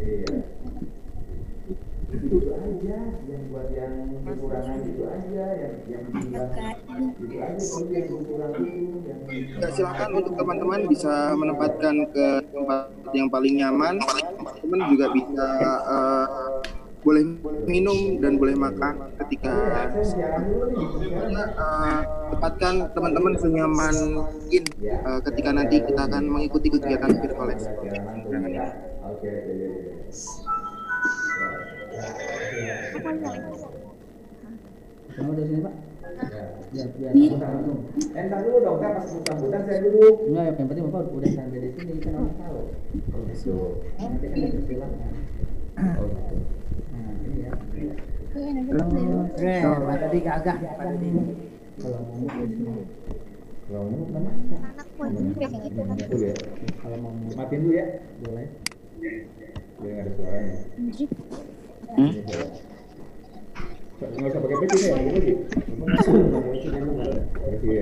Iya. Itu aja yang buat yang kekurangan itu aja yang bilang itu aja kalau yang kurang itu yang Ya, silakan untuk teman-teman bisa menempatkan ke tempat yang paling nyaman. Teman juga bisa boleh minum dan boleh makan ketika tempatkan teman-teman senyaman mungkin ketika nanti kita akan mengikuti kegiatan virtual lesson. Oke. Kamu dari sini, Pak? Ya, biar langsung. Entar dulu dong, kan pas sambutan saya dulu. Enggak, yang penting Bapak udah sampai di sini kan orang tahu. Oh gitu. Nanti kan dipersilakan. Oh gitu. Nah, ini ya. Oke, tadi gagah pada ini. Kalau ngomong di sini. Kalau ngomong mana? Betul ya. Kalau mau Matiin dulu ya. boleh. Biar nggak ada suaranya. Nggak usah pakai peci ya, gitu sih.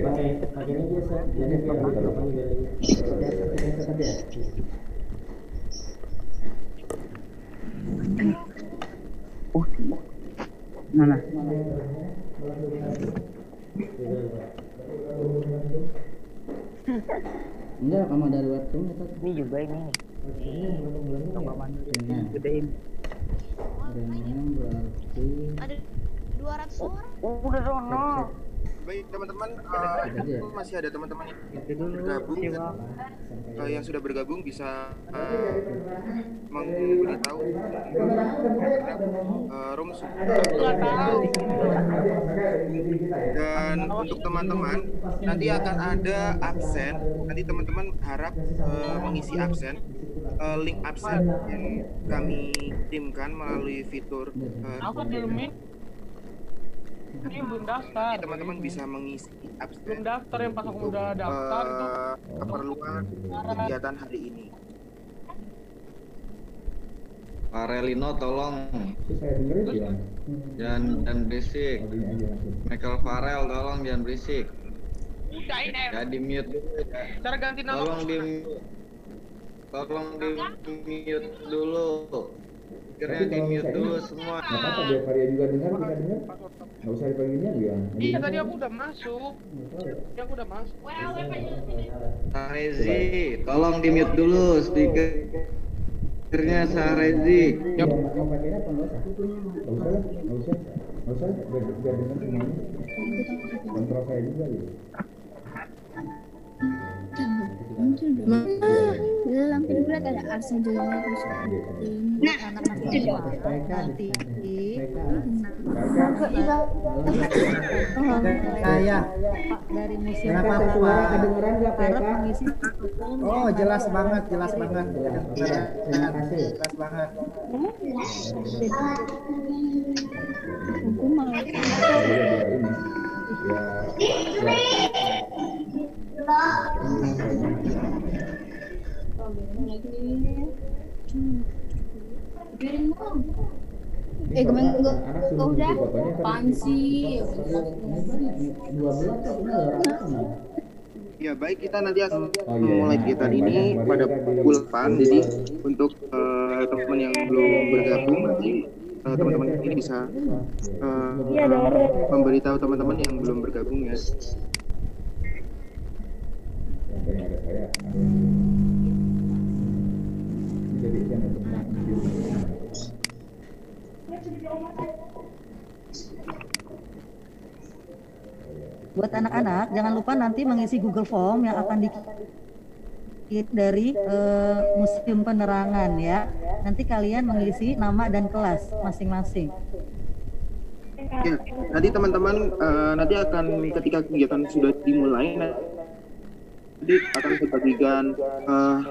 Pakai ini biasa. Jadi biar pakai ya. Mana? Enggak, kamu dari webtoon itu. Ini juga ini. Coba mana? Gedein. Dengan berarti Ada 200 orang. Udah sono. Baik teman-teman, masih ada teman-teman yang Dulu bergabung siwa. yang sudah bergabung bisa memberitahu room dan untuk teman-teman nanti akan ada absen. Nanti teman-teman harap mengisi absen. Link absen yang kami kirimkan melalui fitur Aku di Lumik. Ini belum daftar. teman-teman bisa mengisi Belum absen daftar yang pas aku udah daftar itu. keperluan kegiatan hari ini. Pak Relino tolong Itu saya dengerin ya. jangan berisik. Audinya aja langsung. Michael Farel tolong jangan berisik. Udah ini. Ya di mute dulu ya. Cara ganti nama. Tolong di mute dulu. Akhirnya di mute dulu semua. Nggak apa-apa biar Maria juga dengar, kita dengar. Nggak usah dipanggilnya ya. Iya tadi aku udah masuk. Ya aku udah masuk. Sarezi, tolong di mute dulu speakernya Sarezi. Yap. Mau pakainya apa nggak usah? Nggak usah lah, nggak usah. Nggak usah, biar dengar semuanya. Kontrol saya juga gitu. Dalam video ada Arsen juga terus anak-anak nanti Saya dari museum kenapa aku Suara kedengeran nggak Arab PK? mengisi Oh, jelas banget. Terima kasih. Jelas banget. hukum Ya, biar ini. kemarin gua Anak suruh udah bikin fotonya kan. apaan sih 12 tuh punya 200. Ya baik, kita nanti akan Oh, iya. memulai kegiatan ini pada pukul 8. Jadi untuk teman-teman yang belum bergabung nanti teman-teman ini bisa memberitahu teman-teman yang belum bergabung ya. Yang ada saya. Bisa di-scan ya, teman. Buat anak-anak, jangan lupa nanti mengisi Google Form yang akan dari Museum Penerangan ya. Nanti kalian mengisi nama dan kelas masing-masing. Ya, nanti teman-teman nanti akan ketika kegiatan sudah dimulai nanti akan dibagikan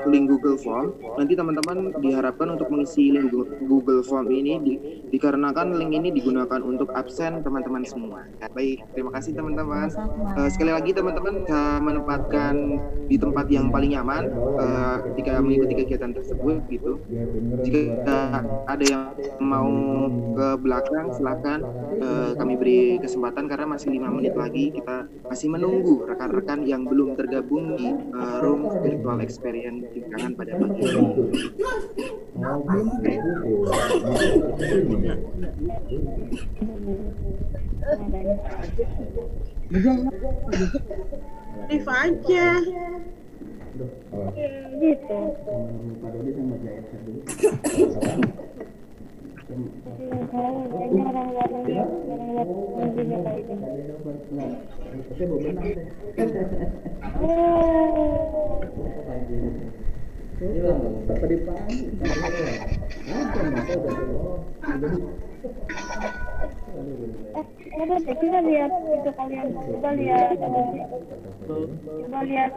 link Google Form. Nanti teman-teman diharapkan untuk mengisi link Google Form ini dikarenakan link ini digunakan untuk absen teman-teman semua. Baik, terima kasih teman-teman. Sekali lagi teman-teman menempatkan di tempat yang paling nyaman ketika mengikuti kegiatan tersebut gitu. Jika ada yang mau ke belakang silakan kami beri kesempatan karena masih 5 menit lagi kita masih menunggu rekan-rekan yang belum tergabung room virtual experience Jeprangan pada pagi ini. Oh, Live aja. gitu. Pak Dodi sama Jaya dulu. Tapi belum benar deh. Hilang, tadi pagi. Apa masa udah Udah deh, kita lihat itu kalian. Coba lihat. Coba lihat.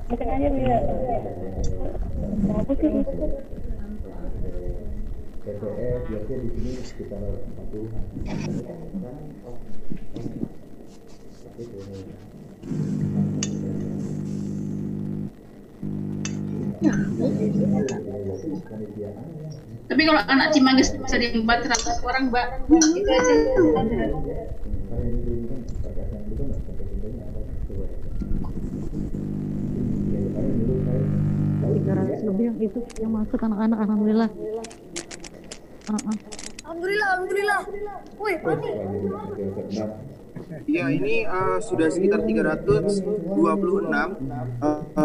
Mungkin aja lihat. Aku sih PTS biasanya di sini sekitar 40-an. Tapi kalau anak Cimanggis bisa di 400 orang, Mbak, itu aja. 300 lebih yang itu yang masuk anak-anak, alhamdulillah. Alhamdulillah. Woi, Pani. Ya, ini sudah sekitar 326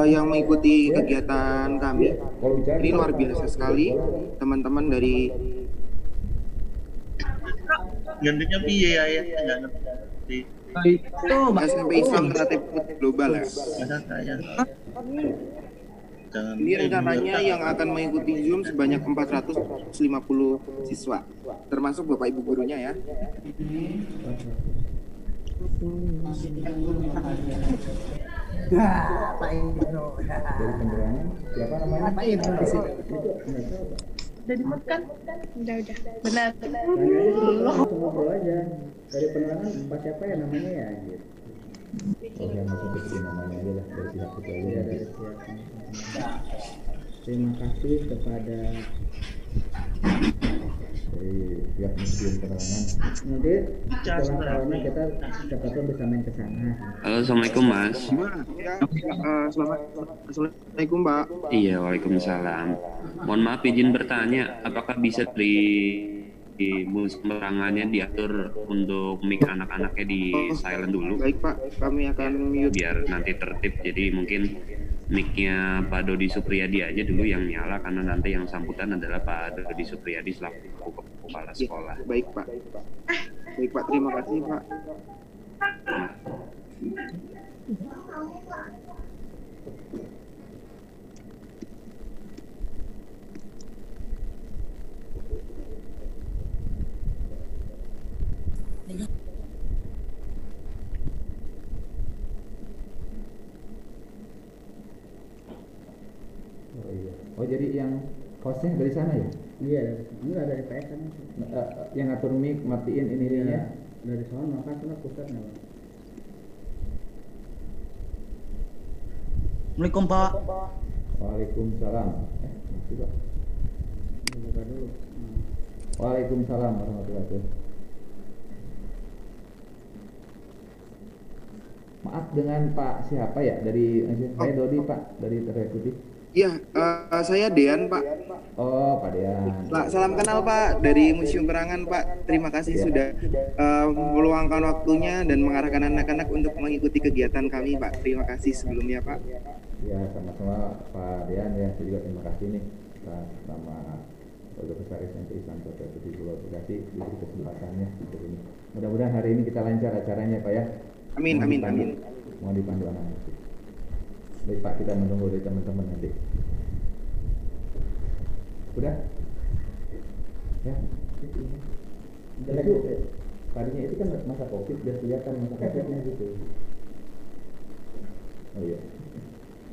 yang mengikuti kegiatan kami. Ini luar biasa sekali, teman-teman dari Gantinya piye ya? Nggak ngerti. SMP Islam Kreatif Global ya. Ini rencananya yang akan mengikuti Zoom sebanyak 450 siswa, termasuk Bapak Ibu gurunya ya. Pak Ibnu. Dari penerangan siapa namanya? Pak Ibnu di sini. udah dimakan. Udah. Benar. Ngobrol aja. Dari penerangan Pak siapa ya namanya ya gitu. Oh, yang masuk ke namanya aja lah dari pihak itu aja dari pihak. Terima kasih kepada dari pihak Museum Penerangan. Nanti setelah corona kita siapa tahu bisa main ke sana. Halo, assalamualaikum Mas. Ya, Assalamualaikum Mbak. Iya, waalaikumsalam. Mohon maaf izin bertanya, apakah bisa di musim penerangannya diatur untuk mic anak-anaknya di silent dulu? Baik Pak, kami akan mute. Biar nanti tertib, jadi mungkin mic-nya Pak Dodi Supriyadi aja dulu yang nyala, karena nanti yang sambutan adalah Pak Dodi Supriyadi selaku kepala sekolah. Baik Pak. Baik Pak, terima kasih Pak. Oh iya. Oh jadi yang hostnya dari sana ya? Iya, enggak dari PS kan. Yang ngatur mic matiin ininya Dari sana kan sana pusatnya. Assalamualaikum Pak. Waalaikumsalam. Coba. Buka dulu. Waalaikumsalam warahmatullahi wabarakatuh. Maaf dengan Pak siapa ya dari saya Dodi Pak dari Terekuti. Iya, saya Dean Pak. Oh Pak Dean. Salam kenal Pak dari Museum Penerangan Pak. Terima kasih sudah meluangkan waktunya dan mengarahkan anak-anak untuk mengikuti kegiatan kami Pak. Terima kasih sebelumnya Pak. Ya sama-sama Pak Dean ya. Saya juga terima kasih nih atas nama Keluarga Besar SMP Islam Terekuti Pulau Bekasi diberi kesempatannya untuk ini. Mudah-mudahan hari ini kita lancar acaranya Pak ya. Amin. Mohon dipandu anak-anak. Baik Pak, kita menunggu dari teman-teman nanti. Udah? Ya. Itu tadinya itu kan masa COVID, biar kelihatan masa COVID-nya gitu. Oh iya.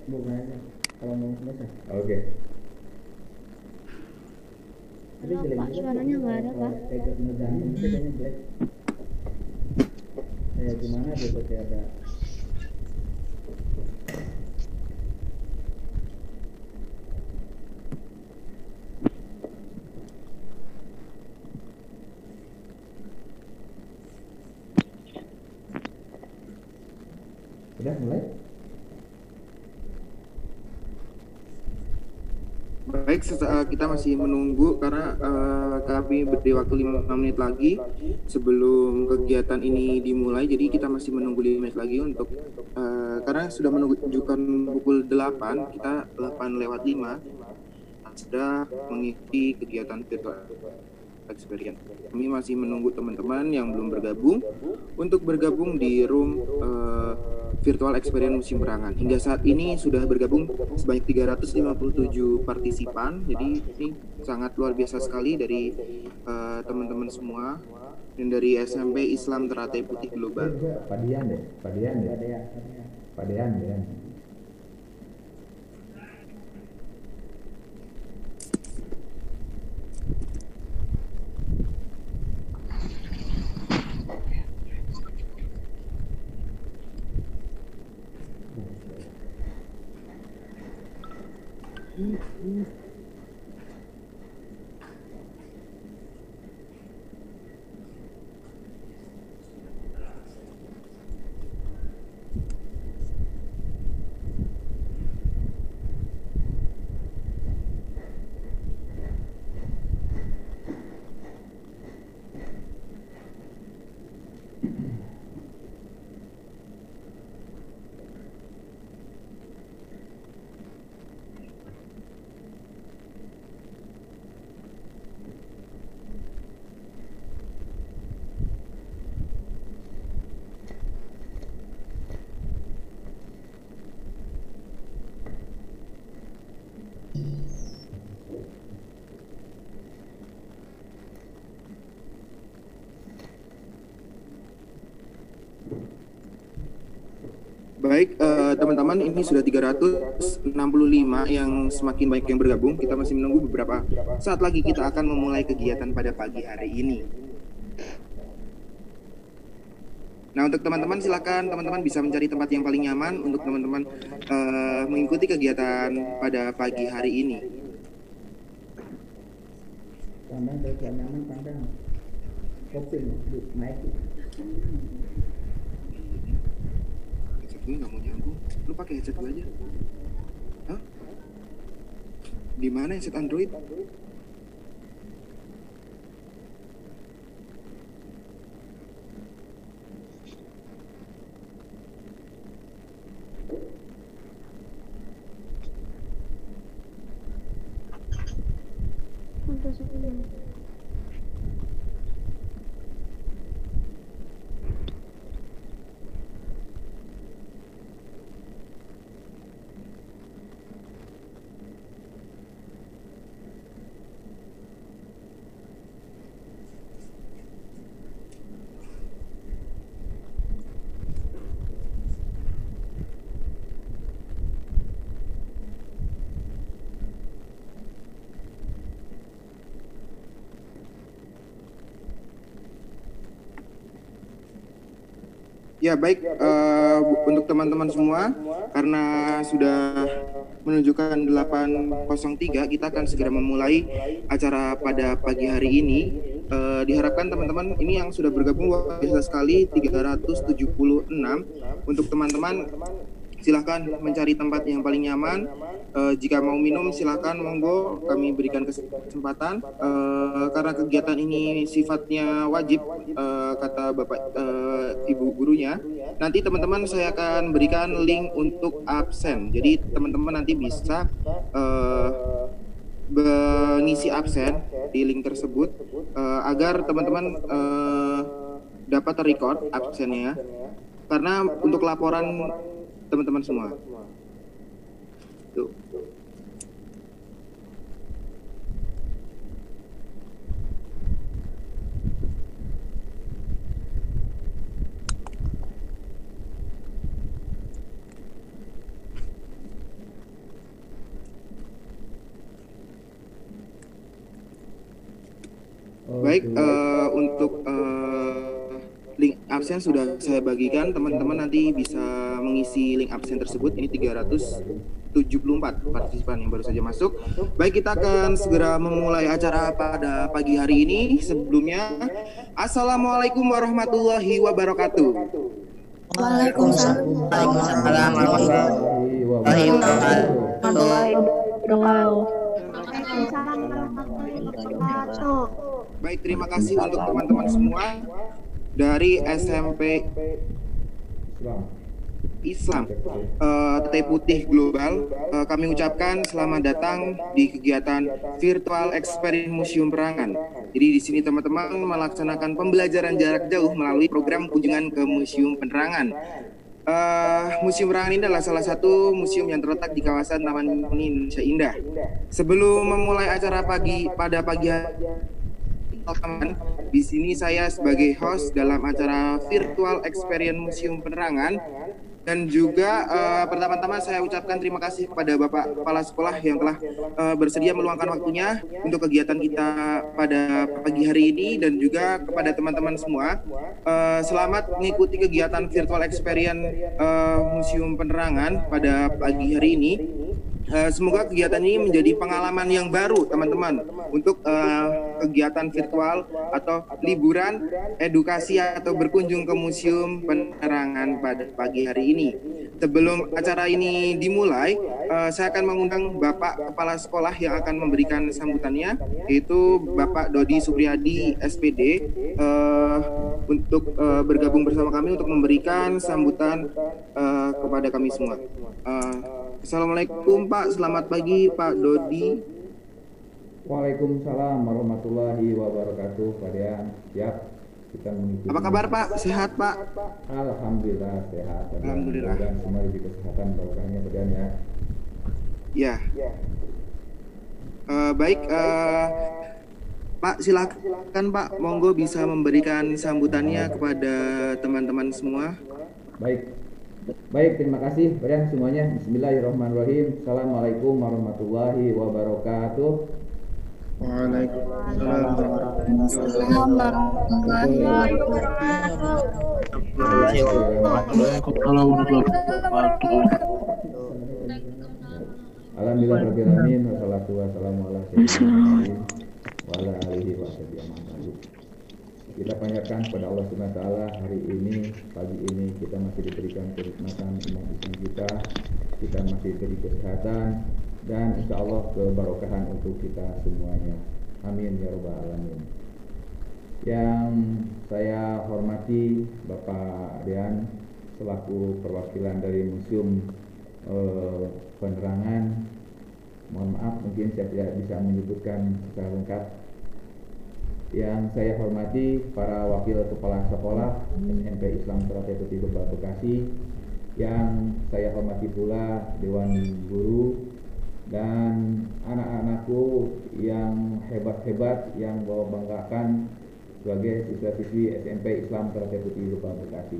Bukan aja. Kalau mau selesai. Oke. Tapi jelek Pak, suaranya nggak ada, Pak. Kayak ngeganti itu kayaknya jelek. Kayak gimana gitu kayak ada. Udah mulai? Baik, kita masih menunggu karena kami beri waktu 5 menit lagi sebelum kegiatan ini dimulai. Jadi kita masih menunggu 5 menit lagi untuk karena sudah menunjukkan pukul 8, kita 8:05 sudah mengikuti kegiatan virtual experience. Kami masih menunggu teman-teman yang belum bergabung untuk bergabung di room virtual experience musim berangan. Hingga saat ini sudah bergabung sebanyak 357 partisipan. Jadi ini sangat luar biasa sekali dari teman-teman semua dan dari SMP Islam Teratai Putih Global. Padian ya. Baik, teman-teman, ini sudah 365 yang semakin banyak yang bergabung. Kita masih menunggu beberapa saat lagi kita akan memulai kegiatan pada pagi hari ini. Nah, untuk teman-teman silakan teman-teman bisa mencari tempat yang paling nyaman untuk teman-teman mengikuti kegiatan pada pagi hari ini. Pandang dari nyaman, pandang. Koping, naik. Gue nggak mau nyambung, lu pakai headset gue aja. Hah? Di mana headset Android? Ya baik, untuk teman-teman semua, karena sudah menunjukkan 8:03, kita akan segera memulai acara pada pagi hari ini. Diharapkan teman-teman ini yang sudah bergabung luar biasa sekali, 376. Untuk teman-teman silahkan mencari tempat yang paling nyaman. Jika mau minum silahkan, monggo, kami berikan kesempatan. Karena kegiatan ini sifatnya wajib, kata Bapak Ibu gurunya. Nanti teman-teman saya akan berikan link untuk absen. Jadi teman-teman nanti bisa mengisi absen di link tersebut agar teman-teman dapat terrecord absennya. Karena untuk laporan teman-teman semua. Tuh. Baik, untuk link absen sudah saya bagikan, teman-teman nanti bisa mengisi link absen tersebut. Ini 374 partisipan yang baru saja masuk. Baik, kita akan segera memulai acara pada pagi hari ini. Sebelumnya, Assalamualaikum warahmatullahi wabarakatuh. Waalaikumsalam. Waalaikumsalam warahmatullahi wabarakatuh. Waalaikumsalam warahmatullahi wabarakatuh. Baik, terima kasih untuk teman-teman semua dari SMP Islam Teh Putih Global. Kami ucapkan selamat datang di kegiatan Virtual Experience Museum Perangan. Jadi di sini teman-teman melaksanakan pembelajaran jarak jauh melalui program kunjungan ke Museum Penerangan. Museum Penerangan ini adalah salah satu museum yang terletak di kawasan Taman Mini Indonesia Indah. Sebelum memulai acara pada pagi hari, di sini saya sebagai host dalam acara Virtual Experience Museum Penerangan. Dan juga pertama-tama saya ucapkan terima kasih kepada Bapak Kepala Sekolah yang telah bersedia meluangkan waktunya untuk kegiatan kita pada pagi hari ini, dan juga kepada teman-teman semua. Selamat mengikuti kegiatan Virtual Experience Museum Penerangan pada pagi hari ini. Semoga kegiatan ini menjadi pengalaman yang baru teman-teman untuk kegiatan virtual atau liburan edukasi atau berkunjung ke Museum Penerangan pada pagi hari ini. Sebelum acara ini dimulai, saya akan mengundang Bapak Kepala Sekolah yang akan memberikan sambutannya, yaitu Bapak Dodi Supriyadi SPD, untuk bergabung bersama kami untuk memberikan sambutan kepada kami semua. Assalamualaikum Pak, selamat pagi Pak Dodi. Waalaikumsalam warahmatullahi wabarakatuh. Pak Dian, siap kita mengikuti. Apa kabar Pak? Sehat Pak? Alhamdulillah sehat. Alhamdulillah. Dan semua diberi kesehatan barokahnya Pak Dian ya. Ya. Baik, Pak silakan Pak, monggo bisa memberikan sambutannya kepada teman-teman semua. Baik, terima kasih pada semuanya. Bismillahirrahmanirrahim. Assalamualaikum warahmatullahi wabarakatuh. Waalaikumsalam warahmatullahi wabarakatuh. Alhamdulillahirabbil alamin, wassalatu wassalamu ala sayyidina wa ala alihi wa sahbihi. Kita panjatkan kepada Allah Subhanahu wa taala, hari ini, pagi ini kita masih diberikan kenikmatan iman Islam kita masih diberi kesehatan dan insya Allah keberkahan untuk kita semuanya. Amin ya rabbal alamin. Yang saya hormati Bapak Dian selaku perwakilan dari Museum Penerangan. Mohon maaf mungkin saya tidak bisa menyebutkan secara lengkap. Yang saya hormati para wakil kepala sekolah SMP Islam Teh Putih Global Bekasi, yang saya hormati pula Dewan Guru dan anak-anakku yang hebat-hebat yang bawa banggakan sebagai siswa-siswi SMP Islam Teh Putih Global Bekasi.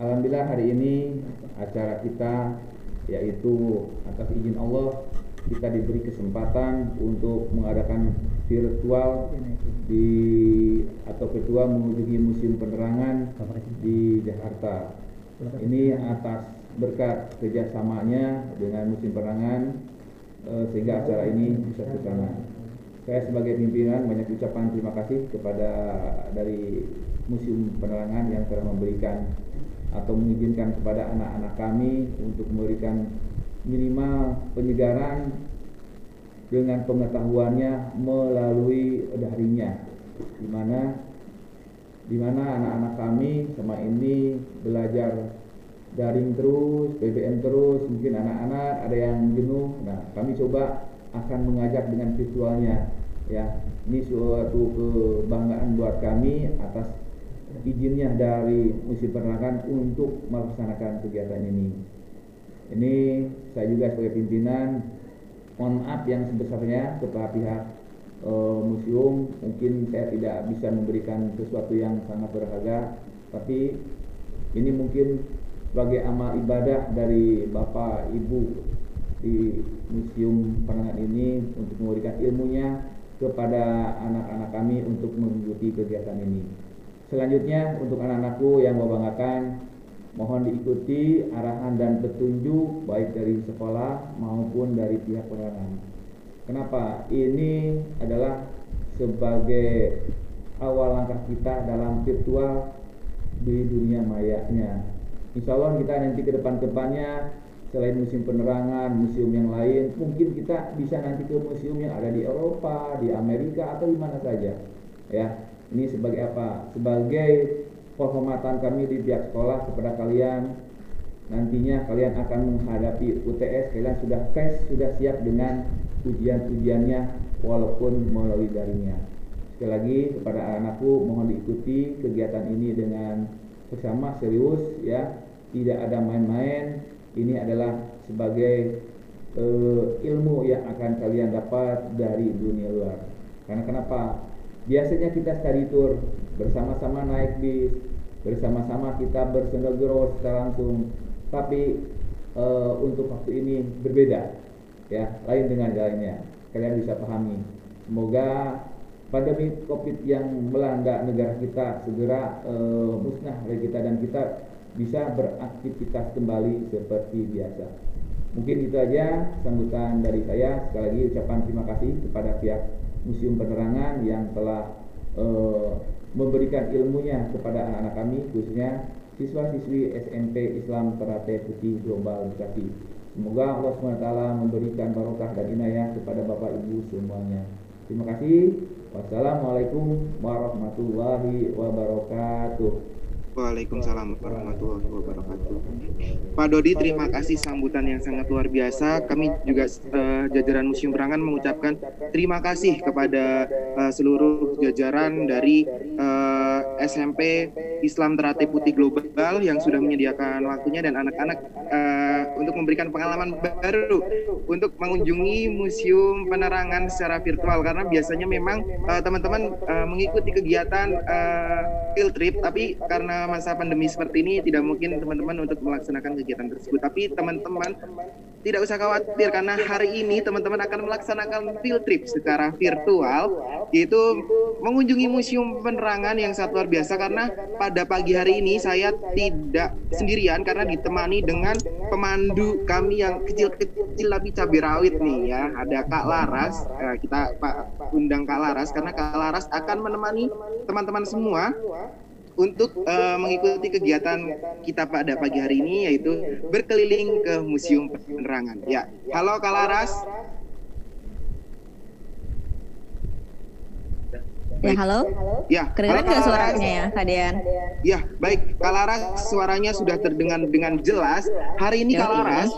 Alhamdulillah hari ini acara kita, yaitu atas izin Allah kita diberi kesempatan untuk mengadakan virtual virtual mengunjungi Museum Penerangan di Jakarta. Ini atas berkat kerjasamanya dengan Museum Penerangan sehingga acara ini bisa terlaksana. Saya sebagai pimpinan banyak ucapan terima kasih kepada dari Museum Penerangan yang telah memberikan atau mengizinkan kepada anak-anak kami untuk memberikan minimal penyegaran dengan pengetahuannya melalui darinya, di mana anak-anak kami selama ini belajar daring terus, BBM terus, mungkin anak-anak ada yang jenuh. Nah, kami coba akan mengajak dengan virtualnya, ya. Ini suatu kebanggaan buat kami atas izinnya dari Museum Penerangan untuk melaksanakan kegiatan ini. Ini saya juga sebagai pimpinan mohon maaf yang sebesarnya kepada pihak museum. Mungkin saya tidak bisa memberikan sesuatu yang sangat berharga, tapi ini mungkin sebagai amal ibadah dari Bapak Ibu di Museum Penerangan ini untuk memberikan ilmunya kepada anak-anak kami untuk mengikuti kegiatan ini. Selanjutnya untuk anak-anakku yang membanggakan, mohon diikuti arahan dan petunjuk baik dari sekolah maupun dari pihak penerangan. Kenapa? Ini adalah sebagai awal langkah kita dalam virtual di dunia mayanya. Insya Allah kita nanti ke depannya selain museum penerangan, museum yang lain, mungkin kita bisa nanti ke museum yang ada di Eropa, di Amerika, atau di mana saja. Ya, ini sebagai apa? Sebagai penghormatan kami di pihak sekolah kepada kalian. Nantinya kalian akan menghadapi UTS, kalian sudah fresh, sudah siap dengan ujian-ujiannya walaupun melalui daringnya. Sekali lagi kepada anak-anakku, mohon diikuti kegiatan ini dengan bersama serius, ya, tidak ada main-main. Ini adalah sebagai ilmu yang akan kalian dapat dari dunia luar. Karena kenapa? Biasanya kita study tour, bersama-sama naik bis, bersama-sama kita bersendaguro secara langsung. Tapi untuk waktu ini berbeda, ya, lain dengan lainnya. Kalian bisa pahami. Semoga pandemi COVID yang melanda negara kita segera musnah dari kita dan kita bisa beraktivitas kembali seperti biasa. Mungkin itu aja sambutan dari saya. Sekali lagi ucapan terima kasih kepada pihak Museum Penerangan yang telah memberikan ilmunya kepada anak-anak kami, khususnya siswa-siswi SMP Islam Ternate Putih Global Bekasi. Semoga Allah SWT memberikan barokah dan inayah kepada Bapak Ibu semuanya. Terima kasih. Wassalamualaikum warahmatullahi wabarakatuh. Waalaikumsalam warahmatullahi wabarakatuh. Pak Dodi, terima kasih sambutan yang sangat luar biasa. Kami juga jajaran Museum Penerangan mengucapkan terima kasih kepada seluruh jajaran dari SMP Islam Ternate Putih Global yang sudah menyediakan waktunya dan anak-anak untuk memberikan pengalaman baru untuk mengunjungi Museum Penerangan secara virtual, karena biasanya memang teman-teman mengikuti kegiatan field trip, tapi karena masa pandemi seperti ini tidak mungkin teman-teman untuk melaksanakan kegiatan tersebut. Tapi teman-teman tidak usah khawatir, karena hari ini teman-teman akan melaksanakan field trip secara virtual, yaitu mengunjungi Museum Penerangan yang sangat luar biasa. Karena pada pagi hari ini saya tidak sendirian, karena ditemani dengan pemandu kami yang kecil-kecil tapi cabai rawit nih, ya. Ada Kak Laras, kita undang Kak Laras karena Kak Laras akan menemani teman-teman semua untuk mengikuti kegiatan kita pada pagi hari ini, yaitu berkeliling ke Museum Penerangan. Ya, halo Kak Laras. Ya, halo. Ya, kedengaran nggak suaranya ya, Kak Dean? Ya, baik. Kak Laras, suaranya sudah terdengar dengan jelas. Hari ini Kak Laras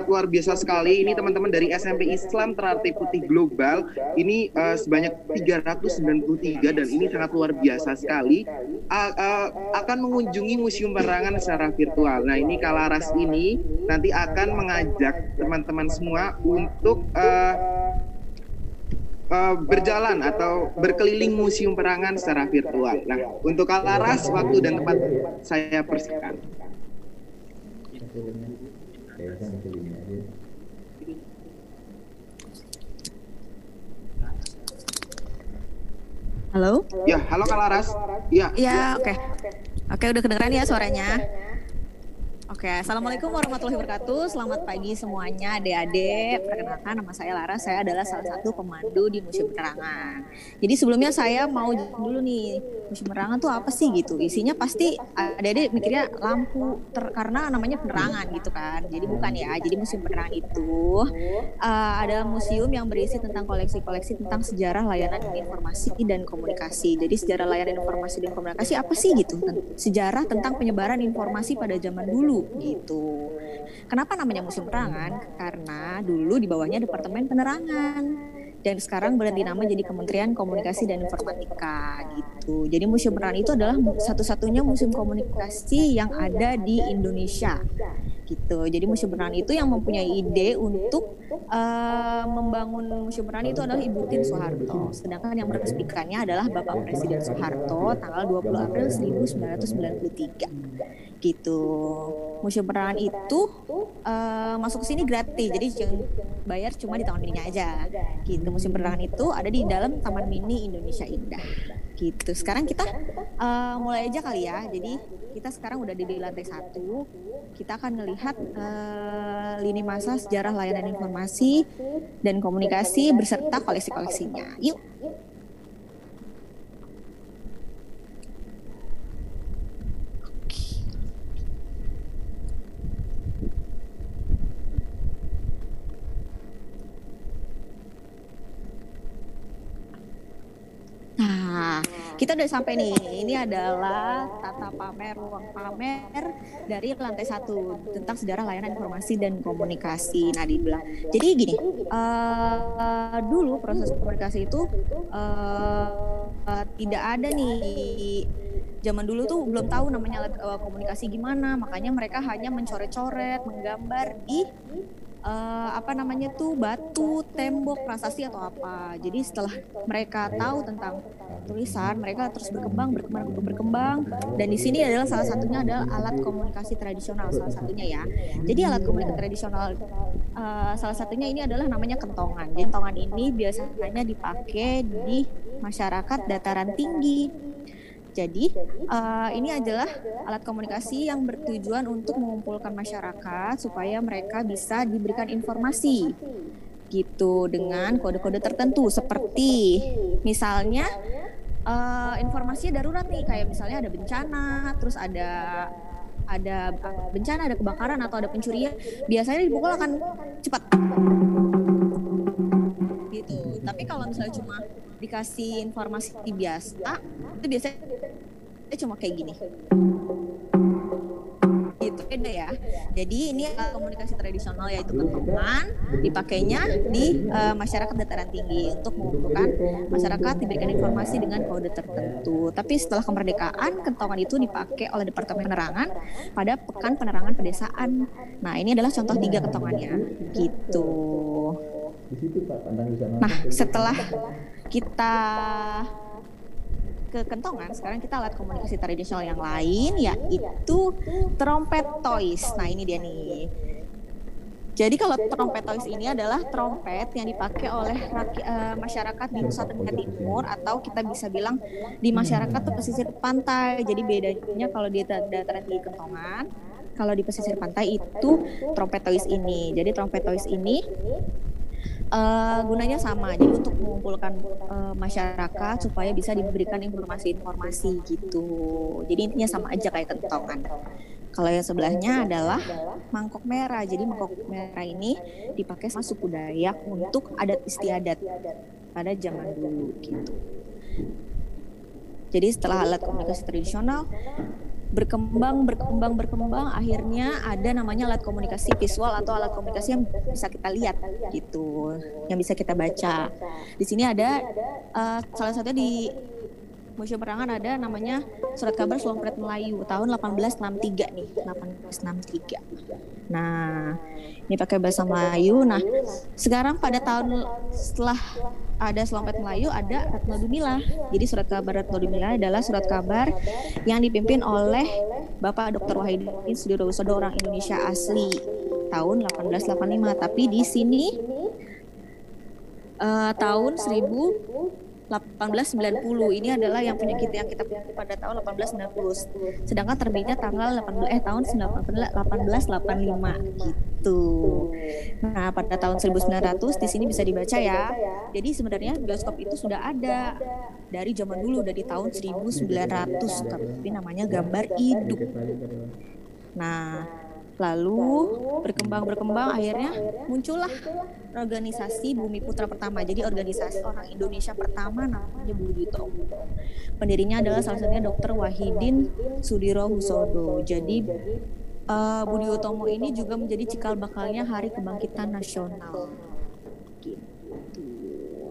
luar biasa sekali. Ini teman-teman dari SMP Islam Ternate Putih Global. Ini sebanyak 393 dan ini sangat luar biasa sekali. Akan mengunjungi Museum Penerangan secara virtual. Nah, ini Kak Laras ini nanti akan mengajak teman-teman semua untuk berjalan atau berkeliling Museum Penerangan secara virtual. Nah, untuk Kak Laras, waktu dan tempat saya persilakan. Halo? Ya, halo Kak Laras. Ya. Ya, oke. Oke, udah kedengeran ya suaranya? Oke, Assalamualaikum warahmatullahi wabarakatuh. Selamat pagi semuanya, adik-adik. Perkenalkan, nama saya Laras. Saya adalah salah satu pemandu di Museum Penerangan. Jadi sebelumnya saya mau dulu nih, Museum Penerangan tuh apa sih gitu? Isinya pasti adik-adik mikirnya lampu, karena namanya penerangan gitu kan. Jadi bukan ya. Jadi Museum Penerangan itu adalah museum yang berisi tentang koleksi-koleksi tentang sejarah layanan informasi dan komunikasi. Jadi sejarah layanan informasi dan komunikasi apa sih gitu? Sejarah tentang penyebaran informasi pada zaman dulu gitu. Kenapa namanya Museum Penerangan? Karena dulu di bawahnya Departemen Penerangan dan sekarang berganti nama jadi Kementerian Komunikasi dan Informatika gitu. Jadi Museum Penerangan itu adalah satu-satunya museum komunikasi yang ada di Indonesia gitu. Jadi Museum Penerangan itu yang mempunyai ide untuk membangun Museum Penerangan itu adalah Ibu Tien Soeharto. Sedangkan yang meresmikannya adalah Bapak Presiden Soeharto tanggal 20 April 1993 gitu. Museum Penerangan itu masuk ke sini gratis, jadi jangan bayar, cuma di Taman Mininya aja gitu. Museum Penerangan itu ada di dalam Taman Mini Indonesia Indah gitu. Sekarang kita mulai aja kali ya. Jadi kita sekarang udah di lantai 1. Kita akan melihat lini masa sejarah layanan informasi dan komunikasi beserta koleksi-koleksinya. Yuk. kita udah sampai nih. Ini adalah tata pamer, ruang pamer dari lantai 1 tentang sejarah layanan informasi dan komunikasi. Nah, dibilang. Jadi gini, dulu proses komunikasi itu tidak ada nih. Zaman dulu tuh belum tahu namanya alat komunikasi gimana, makanya mereka hanya mencoret-coret, menggambar di batu, tembok, prasasti atau apa. Jadi setelah mereka tahu tentang tulisan, mereka terus berkembang. Dan di sini adalah salah satunya adalah alat komunikasi tradisional salah satunya ya. Jadi alat komunikasi tradisional salah satunya ini adalah namanya kentongan. Jadi kentongan ini biasanya dipakai di masyarakat dataran tinggi. Jadi ini adalah alat komunikasi yang bertujuan untuk mengumpulkan masyarakat supaya mereka bisa diberikan informasi gitu dengan kode-kode tertentu seperti misalnya informasinya darurat nih, kayak misalnya ada bencana, terus ada bencana, ada kebakaran atau ada pencurian, biasanya dipukul akan cepat gitu. Tapi kalau misalnya cuma dikasih informasi biasa, itu biasanya cuma kayak gini gitu, beda ya. Jadi ini komunikasi tradisional yaitu kentongan, dipakainya di masyarakat dataran tinggi untuk mengumpulkan masyarakat, diberikan informasi dengan kode tertentu. Tapi setelah kemerdekaan, kentongan itu dipakai oleh Departemen Penerangan pada Pekan Penerangan Pedesaan. Nah, ini adalah contoh 3 kentongannya gitu. Nah, setelah kita ke kentongan, sekarang kita alat komunikasi tradisional yang lain, yaitu trompet toys. Nah, ini dia nih. Jadi kalau trompet toys ini adalah trompet yang dipakai oleh masyarakat di Nusa Tenggara Timur, atau kita bisa bilang di masyarakat pesisir pantai. Jadi bedanya kalau di dataran tinggi kentongan, kalau di pesisir pantai itu trompet toys ini. Jadi trompet toys ini gunanya sama, jadi untuk mengumpulkan masyarakat supaya bisa diberikan informasi-informasi gitu. Jadi intinya sama aja kayak kentongan. Kalau yang sebelahnya adalah mangkok merah. Jadi mangkok merah ini dipakai sama suku Dayak untuk adat istiadat pada zaman dulu gitu. Jadi setelah alat komunikasi tradisional berkembang, akhirnya ada namanya alat komunikasi visual atau alat komunikasi yang bisa kita lihat gitu, yang bisa kita baca. Di sini ada salah satunya di Museum Penerangan ada namanya Surat Kabar Slompret Melayu tahun 1863 nih, 1863. Nah, ini pakai bahasa Melayu. Nah, sekarang pada tahun setelah ada Slompret Melayu, ada Retno Dumila. Jadi Surat Kabar Retno Dumila adalah surat kabar yang dipimpin oleh Bapak Dr. Wahidin Sudirohusodo, orang Indonesia asli, tahun 1885. Tapi di sini tahun 1890 ini adalah yang punya kita pada tahun 1890. Sedangkan terbitnya tahun 1885 gitu. Nah, pada tahun 1900 di sini bisa dibaca ya. Jadi sebenarnya bioskop itu sudah ada dari zaman dulu, dari tahun 1900, tapi namanya gambar hidup. Nah, lalu berkembang akhirnya muncullah organisasi Bumi Putra pertama. Jadi organisasi orang Indonesia pertama namanya Budi Utomo. Pendirinya adalah salah satunya Dr. Wahidin Sudirohusodo. Jadi Budi Utomo ini juga menjadi cikal bakalnya Hari Kebangkitan Nasional. Gitu.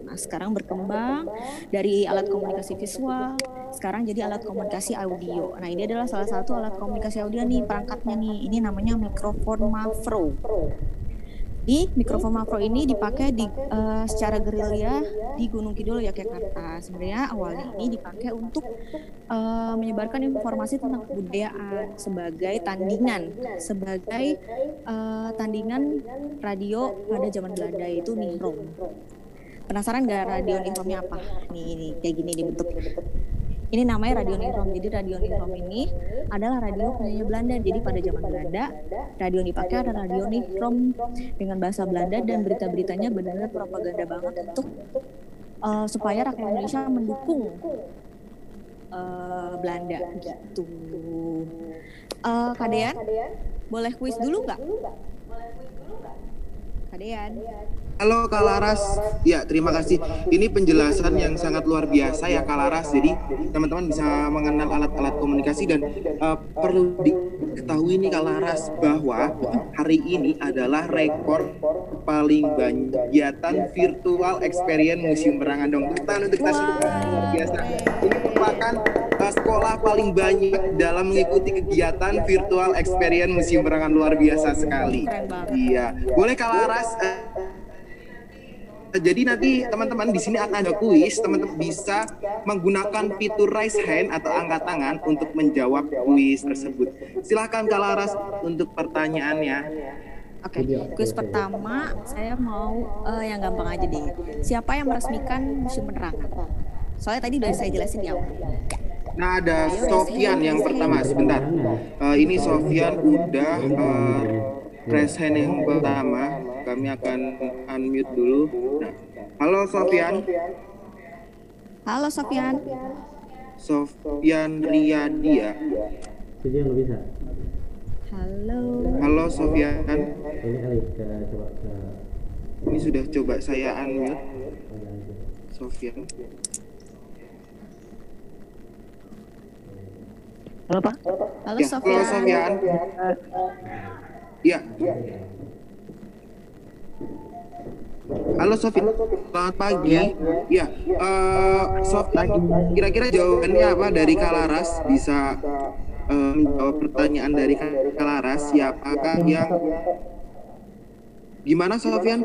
Nah, sekarang berkembang dari alat komunikasi visual, sekarang jadi alat komunikasi audio. Nah, ini adalah salah satu alat komunikasi audio nih, perangkatnya nih. Ini namanya mikrofon Mavro. Di mikrofon Mavro ini dipakai secara gerilya di Gunung Kidul, Yogyakarta. Sebenarnya awalnya ini dipakai untuk menyebarkan informasi tentang kebudayaan sebagai tandingan radio pada zaman Belanda, yaitu Nihrom. Penasaran gak radio Nihomnya apa? Nih kayak gini dibentuk. Ini namanya radio Nihrom. Jadi radio Nihrom ini adalah radio punyanya Belanda. Jadi pada zaman Belanda, radio yang dipakai adalah radio Nihrom dengan bahasa Belanda, dan berita-beritanya benar-benar propaganda banget untuk supaya rakyat Indonesia mendukung Belanda gitu. Kadean, boleh kuis dulu nggak? Kak Dean. Halo Kak Laras, ya terima kasih. Ini penjelasan yang sangat luar biasa ya Kak Laras. Jadi teman-teman bisa mengenal alat-alat komunikasi dan perlu diketahui nih Kak Laras bahwa hari ini adalah rekor paling banyak kegiatan virtual experience Museum Perangan Dong. Tepuk tangan untuk kita semua, luar biasa. Ini merupakan sekolah paling banyak dalam mengikuti kegiatan virtual experience Museum Perangan, luar biasa sekali. Iya, boleh Kak Laras. Jadi nanti teman-teman di sini akan ada kuis, teman-teman bisa menggunakan fitur raise hand atau angkat tangan untuk menjawab kuis tersebut. Silahkan Kak Laras untuk pertanyaannya. Oke, kuis pertama saya mau yang gampang aja deh. Siapa yang meresmikan Museum Penerangan? Soalnya tadi udah saya jelasin di awal. Nah, ada Sofyan yang pertama, sebentar. Ini Sofyan udah raise hand yang pertama. Kami akan unmute dulu. Nah, halo Sofyan. Halo Sofyan. Sofyan Riyadi ya. Sejauh nggak bisa. Halo. Halo Sofyan. Ini kali coba ke. Ini sudah coba saya unmute. Sofyan. Halo Pak. Halo Ya, Sofyan. halo Sofyan. Ya. Halo Sofyan, selamat pagi. Ya, Sofyan, kira-kira jawabannya apa dari Kak Laras? Bisa menjawab pertanyaan dari Kak Laras. Siapakah yang gimana Sofyan?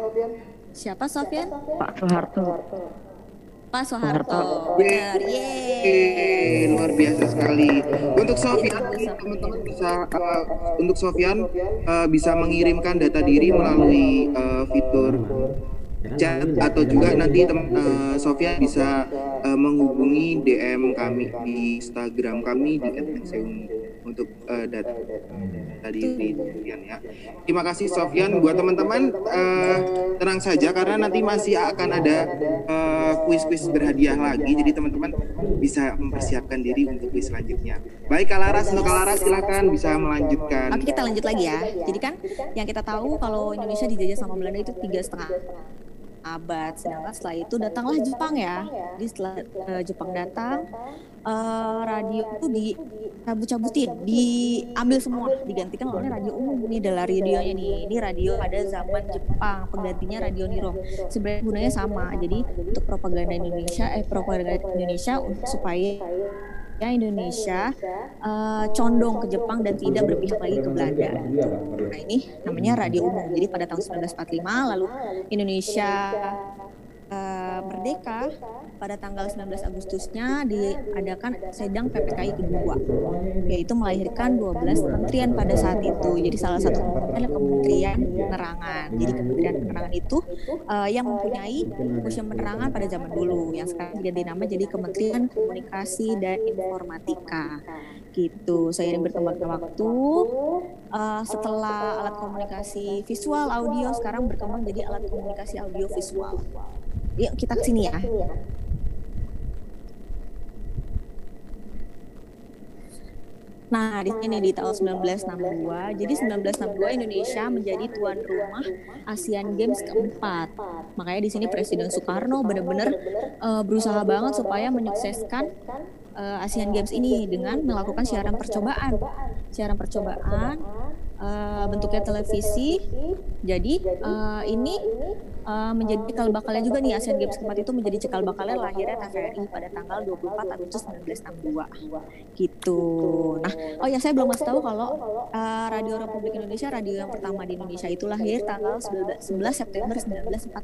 Siapa Sofyan? Pak Soeharto. Pak Soeharto. Benar. Yeay, luar biasa sekali. Untuk Sofyan, teman-teman bisa untuk Sofyan bisa mengirimkan data diri melalui fitur chat atau juga nanti Sofyan bisa menghubungi DM kami di Instagram kami di @museum untuk data diri ya. Terima kasih Sofyan. Buat teman-teman tenang saja karena nanti masih akan ada kuis-kuis berhadiah lagi. Jadi teman-teman bisa mempersiapkan diri untuk kuis selanjutnya. Baik Kak Laras, untuk Kak Laras silakan bisa melanjutkan. Oke, kita lanjut lagi ya. Jadi kan yang kita tahu kalau Indonesia dijajah sama Belanda itu 3,5 abad, sedangkan setelah itu datanglah Jepang ya. Jadi setelah Jepang datang, radio itu dicabut-cabutin, diambil semua, digantikan oleh radio umum. Ini adalah radionya nih, ini radio pada zaman Jepang, penggantinya radio Niro. Sebenarnya gunanya sama, jadi untuk propaganda Indonesia supaya Indonesia condong ke Jepang dan tidak berpihak lagi ke Belanda. Nah ini namanya radio umum. Jadi pada tahun 1945 lalu Indonesia merdeka, pada tanggal 19 Agustusnya diadakan sidang PPKI kedua, yaitu melahirkan 12 kementerian pada saat itu. Jadi salah satu adalah Kementerian Penerangan. Jadi Kementerian Penerangan itu yang mempunyai Museum Penerangan pada zaman dulu, yang sekarang jadi dinamakan jadi Kementerian Komunikasi dan Informatika. Gitu. Seiring berkembangnya waktu, setelah alat komunikasi visual, audio, sekarang berkembang jadi alat komunikasi audio visual. Yuk kita kesini ya. Nah, di sini di tahun 1962. Jadi 1962 Indonesia menjadi tuan rumah Asian Games keempat. Makanya di sini Presiden Soekarno benar-benar berusaha banget supaya menyukseskan Asian Games ini dengan melakukan siaran percobaan. Siaran percobaan bentuknya televisi. Jadi ini menjadi cikal bakalnya juga nih, Asian Games keempat itu menjadi cikal bakalnya lahirnya TVRI pada tanggal 24 Agustus 1962 gitu. Nah, oh ya saya belum masih tahu kalau Radio Republik Indonesia, radio yang pertama di Indonesia itu lahir tanggal 11 September 1945.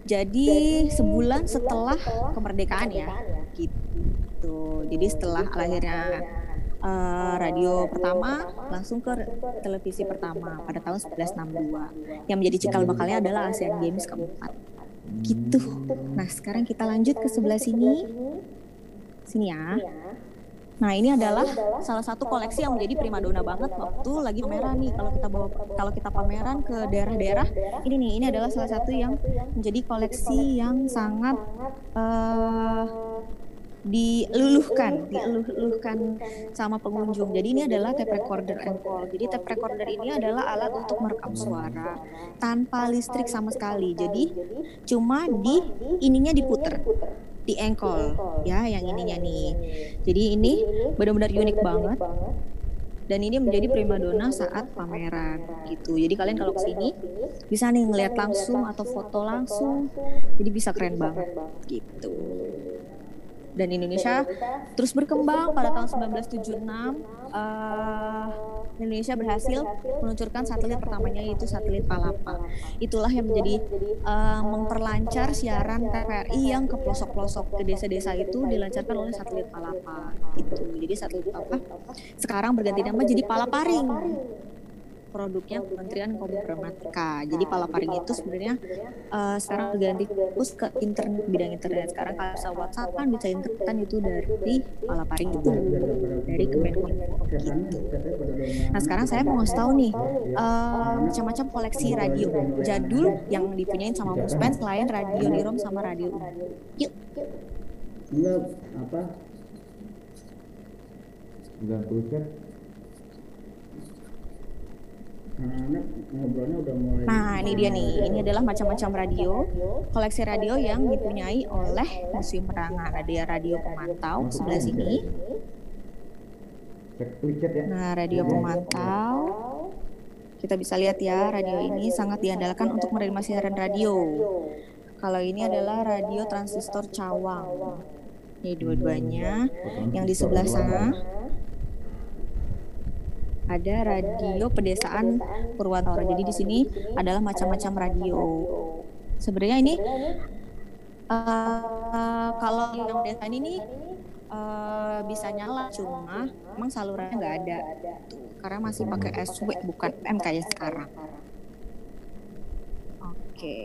Jadi sebulan setelah kemerdekaan ya gitu. Jadi setelah lahirnya radio pertama langsung ke televisi pertama pada tahun 1962. Yang menjadi cikal bakalnya adalah Asian Games keempat. Gitu. Nah, sekarang kita lanjut ke sebelah sini. Sini ya. Nah, ini adalah salah satu koleksi yang menjadi primadona banget waktu lagi pameran nih. Kalau kita pameran ke daerah-daerah, ini adalah salah satu yang menjadi koleksi yang sangat diluluhkan sama pengunjung. Jadi ini adalah tape recorder Encol. Jadi tape recorder ini adalah alat untuk merekam suara tanpa listrik sama sekali. Jadi cuma ininya diputer di Encol ya, yang ininya nih. Jadi ini benar-benar unik banget. Dan ini menjadi primadona saat pameran gitu. Jadi kalian kalau kesini bisa nih ngeliat langsung atau foto langsung. Jadi bisa keren banget gitu. Dan Indonesia terus berkembang. Pada tahun 1976 Indonesia berhasil meluncurkan satelit pertamanya, yaitu satelit Palapa. Itulah yang menjadi memperlancar siaran TVRI yang ke pelosok-pelosok, ke desa-desa itu dilancarkan oleh satelit Palapa gitu. Jadi satelit Palapa sekarang berganti nama jadi Palaparing, produknya Kementerian Kominformatika. Jadi Palaparing itu sebenarnya sekarang berganti fokus ke internet, bidang internet. Sekarang kalau bisa WhatsApp kan, bisa internet kan, itu dari Palaparing itu, dari Kemenkominfo gitu. Nah sekarang saya mau ngasih tahu nih macam-macam koleksi radio jadul yang dipunyain sama Muspen selain radio Nirom sama radio Ubi. Yuk. Enggak apa? 90 set. Anak-anak ngobrolnya udah mulai. Nah ini dia nih, ini adalah macam-macam radio, koleksi radio yang dipunyai oleh Museum Penerangan. Ada radio pemantau sebelah sini. Nah radio pemantau, kita bisa lihat ya, radio ini sangat diandalkan untuk menerima siaran radio. Kalau ini adalah radio transistor Cawang. Ini dua-duanya. Yang di sebelah sana ada radio pedesaan Purwantoro. Jadi di sini adalah macam-macam radio. Sebenarnya ini kalau yang desa ini bisa nyala, cuma memang salurannya nggak ada tuh, karena masih pakai SW bukan M kayak sekarang. Oke,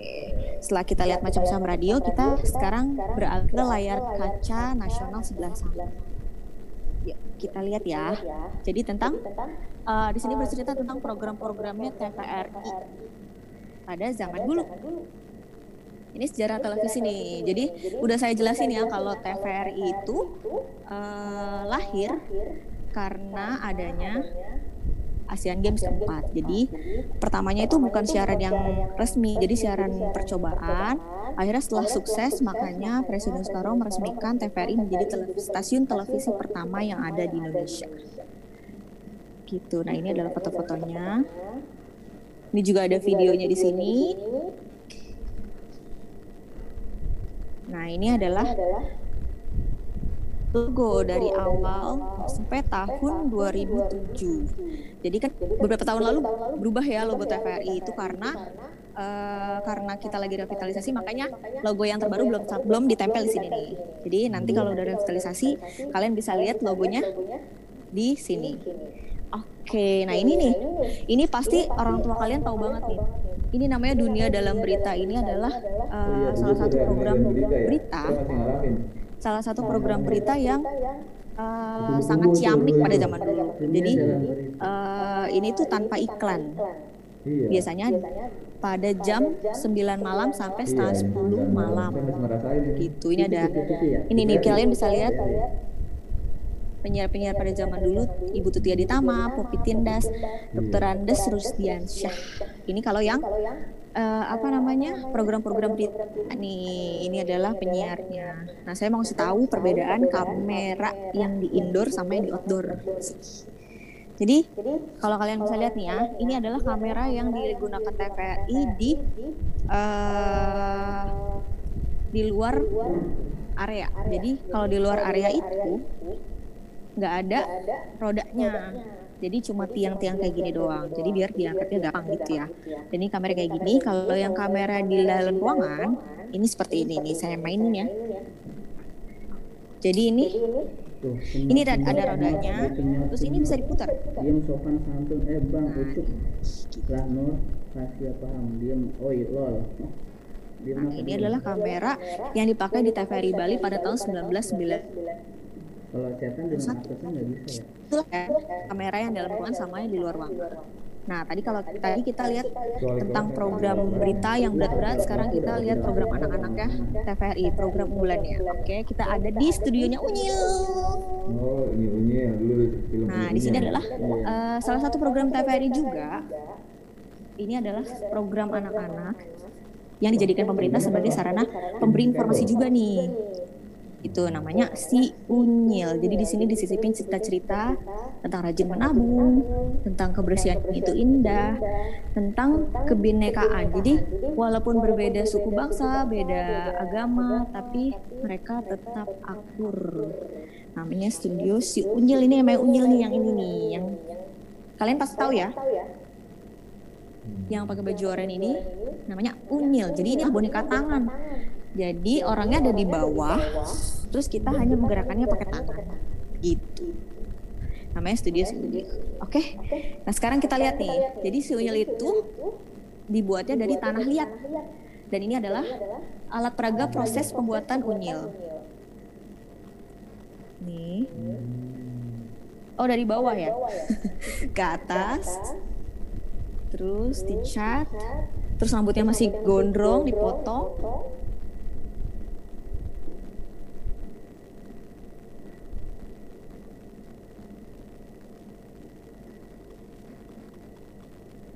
setelah kita lihat macam-macam radio, kita sekarang beralih ke layar kaca nasional sebelah sana. Yuk, kita lihat ya. Jadi tentang di sini bercerita tentang program-programnya TVRI pada zaman dulu. Ini sejarah televisi nih. Jadi udah saya jelasin ya kalau TVRI itu lahir karena adanya Asian Games keempat. Jadi pertamanya itu bukan siaran yang resmi, jadi siaran percobaan. Akhirnya setelah sukses, makanya Presiden Soekarno meresmikan TVRI menjadi stasiun televisi pertama yang ada di Indonesia. Gitu. Nah ini adalah foto-fotonya. Ini juga ada videonya di sini. Nah ini adalah logo dari awal sampai tahun 2007. Jadi kan beberapa tahun lalu berubah ya logo TVRI itu karena kita lagi revitalisasi, makanya logo yang terbaru belum ditempel di sini nih. Jadi nanti kalau udah revitalisasi kalian bisa lihat logonya di sini. Oke, nah ini nih, ini pasti orang tua kalian tahu banget nih. Ini namanya Dunia Dalam Berita. Ini adalah salah satu program berita. Salah satu program berita yang sangat ciamik pada zaman dulu. Jadi ini tuh tanpa iklan. Biasanya pada jam 9 malam sampai setengah 10 malam. Gitu. Ini ada, ini nih kalian bisa lihat penyiar-penyiar pada zaman dulu, Ibu Tuti Aditama, Popi Tindas, Dr. Andes Rusdiansyah. Ini kalau yang program-program berita nih, ini adalah penyiarnya. Nah saya mau kasih tahu perbedaan kamera yang di indoor sama yang di outdoor. Jadi kalau kalian bisa lihat nih ya, ini adalah kamera yang digunakan TVRI di luar area. Jadi kalau di luar area itu nggak ada rodanya, jadi cuma tiang-tiang kayak gini doang, jadi biar diangkatnya gampang gitu ya. Dan ini kamera kayak gini. Kalau yang kamera di dalam ruangan ini seperti ini nih, saya mainin ya. Jadi ini ada rodanya, terus ini bisa diputar. Diam sopan santun, bang ucuk lah nur rahasia paham diam, oi lol. Nah ini adalah kamera yang dipakai di TVRI Bali pada tahun 1990. Kalau chatan dengan aksesnya nggak bisa ya? Itu kamera yang dalam ruangan sama yang di luar ruangan. Nah, tadi kita lihat tentang program berita yang berat-berat, sekarang kita lihat program anak-anaknya TVRI, program unggulannya. Oke, kita ada di studionya Unyil. Oh, ini Unyil dulu film. Nah, di sini adalah salah satu program TVRI juga. Ini adalah program anak-anak yang dijadikan pemerintah sebagai sarana pemberi informasi juga nih. Itu namanya Si Unyil. Jadi di sini disisipin cerita-cerita tentang rajin menabung, tentang kebersihan itu indah, tentang kebinekaan. Jadi walaupun berbeda suku bangsa, beda agama, tapi mereka tetap akur. Namanya Studio Si Unyil. Ini namanya Unyil nih, yang ini nih, yang kalian pasti tahu ya. Yang pakai baju oranye ini namanya Unyil. Jadi ini boneka tangan. Jadi orangnya ada di bawah, terus kita hanya menggerakkannya pakai tangan, gitu. Namanya Studio Si Unyil. Oke. Nah sekarang kita lihat nih. Jadi Si Unyil itu dibuatnya dari tanah liat, dan ini adalah alat peraga proses pembuatan unyil. Nih. Oh dari bawah ya, ke atas, terus dicat, terus rambutnya masih gondrong, dipotong.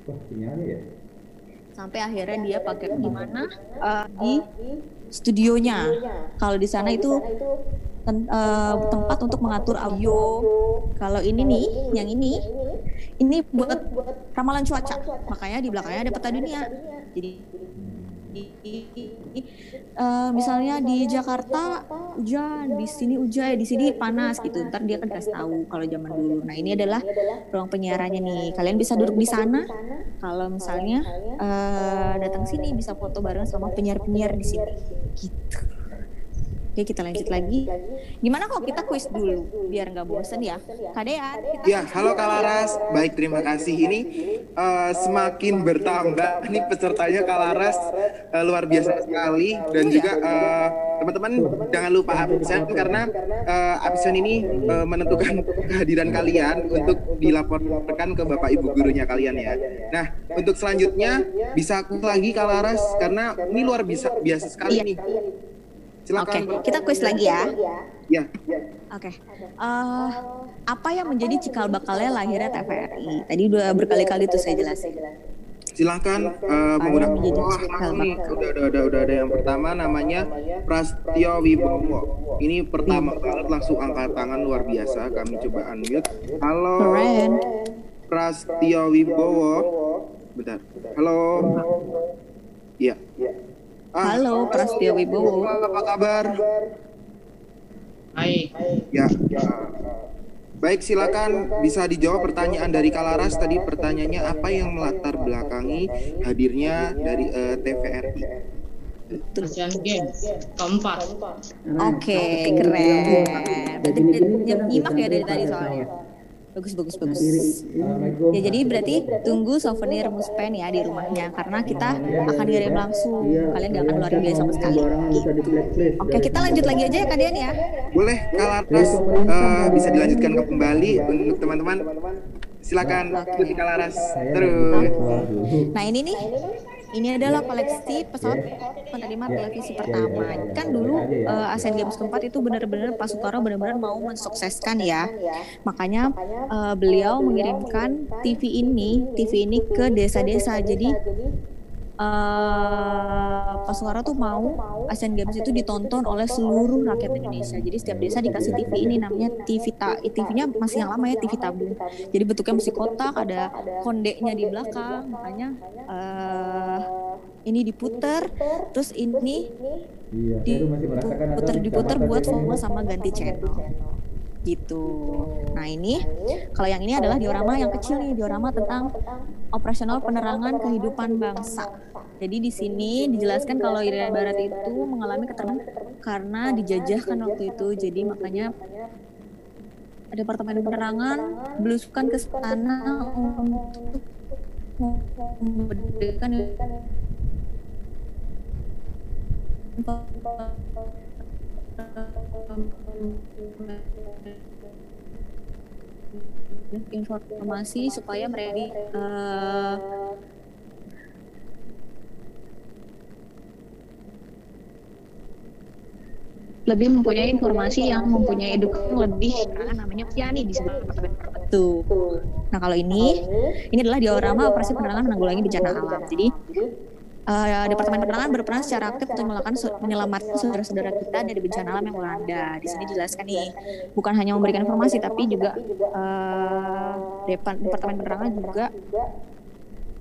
Wah, sinyalnya ya. Sampai akhirnya dia pakai di mana? Di studionya. Kalau di sana itu tempat untuk mengatur audio. Kalau ini nih, yang ini buat ramalan cuaca. Makanya di belakangnya ada peta dunia. Jadi misalnya di Jakarta hujan, di sini hujan, di sini panas gitu. Ntar dia kan kasih tahu kalau zaman dulu. Nah ini adalah ruang penyiarannya nih. Kalian bisa duduk di sana. Kalau misalnya datang sini bisa foto bareng sama penyiar-penyiar di sini. Gitu. Oke, kita lanjut lagi. Gimana kok kita kuis dulu biar nggak bosen ya, Kak Dean? Ya, halo Kak Laras. Baik, terima kasih. Ini semakin bertambah. Ini pesertanya Kak Laras luar biasa sekali, dan juga teman-teman jangan lupa absen karena absen ini menentukan kehadiran kalian untuk dilaporkan ke Bapak Ibu gurunya kalian ya. Nah, untuk selanjutnya bisa aku lagi Kak Laras karena ini luar biasa sekali nih. Silakan. Oke, kita kuis lagi ya. Ya. Oke. Apa yang menjadi cikal bakalnya lahirnya TVRI? Tadi udah berkali-kali tuh saya jelasin. Silakan menggunakan udah ada yang pertama namanya Prastio Wibowo. Ini pertama banget langsung angkat tangan luar biasa. Kami coba unmute. Halo. Keren. Prastio Wibowo. Bentar. Halo. Iya. Halo, Prastio Wibowo. Apa kabar? Hai. Ya. Baik, silakan bisa dijawab pertanyaan dari Kalaras tadi. Pertanyaannya apa yang melatar belakangi hadirnya dari TVRI? Asian Games keempat. Oke, keren. Berarti nyimak ya dari tadi soalnya. Bagus. Ya jadi berarti tunggu souvenir Muspen ya di rumahnya karena kita akan ngirim langsung. Kalian gak akan ngeluarin biaya sama sekali. Oke, kita lanjut lagi aja ya Kak Dian ya. Boleh, Kalaras bisa dilanjutkan kembali untuk teman-teman. Silakan ikuti Kalaras terus. Nah ini nih. Ini adalah koleksi pesawat penerima televisi pertama. Kan dulu Asian Games keempat itu benar-benar Pak Soekarno benar-benar mau mensukseskan ya. Makanya beliau mengirimkan TV ini ke desa-desa. Jadi Pak Soekarno tuh mau Asian Games itu ditonton oleh seluruh rakyat Indonesia. Jadi setiap desa dikasih TV ini namanya TV-nya masih yang lama ya, TV tabung. Jadi bentuknya masih kotak, ada kondeknya di belakang. Makanya ini diputer, terus ini diputer buat fokus sama ganti channel. Gitu. Nah ini, kalau yang ini adalah diorama yang kecil nih, diorama tentang operasional penerangan kehidupan bangsa. Jadi di sini dijelaskan kalau Irian Barat itu mengalami keterangan karena dijajahkan waktu itu. Jadi makanya Departemen Penerangan belusukan ke sana untuk memberikan informasi supaya mereka lebih mempunyai informasi yang mempunyai edukasi lebih, karena namanya Fiani di sebuah departemen tertentu. Nah kalau ini adalah diorama operasi penerangan menanggulangi bencana alam. Jadi Departemen Penerangan berperan secara aktif untuk menyelamatkan saudara-saudara kita dari bencana alam yang melanda. Di sini dijelaskan nih, bukan hanya memberikan informasi, tapi juga Departemen Penerangan juga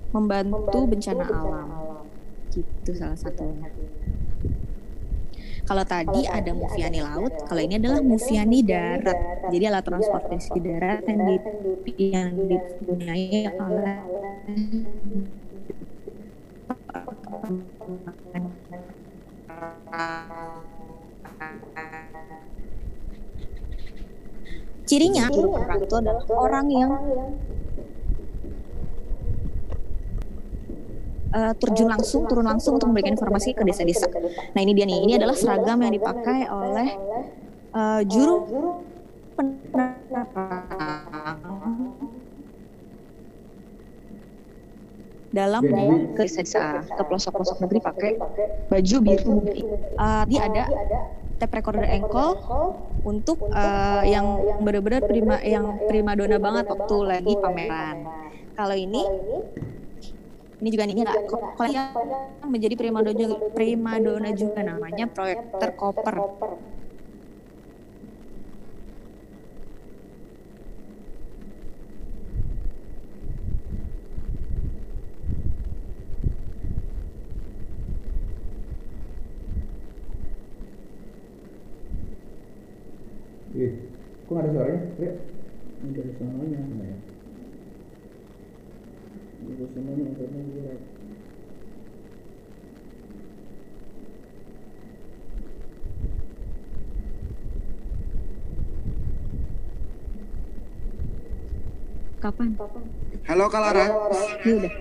membantu bencana alam. Gitu salah satunya. Kalau tadi ada Mufiani laut, kalau ini adalah Mufiani darat. Jadi alat transportasi darat yang dipunyai oleh cirinya juru penerang itu adalah orang yang turun langsung untuk memberikan informasi ke desa-desa. Nah ini dia nih, ini adalah seragam yang dipakai oleh juru penerang dalam ke desa, ke pelosok-pelosok negeri pakai baju biru. Dia ada tape recorder engkol untuk yang benar-benar prima dona banget waktu lagi pameran. Kalau ini juga nih kalau yang menjadi prima dona juga namanya proyektor koper. Kok nggak ada suaranya? Nggak ada suaranya. Itu semuanya internet jelek. Kapan? Halo Kak Lara. Udah.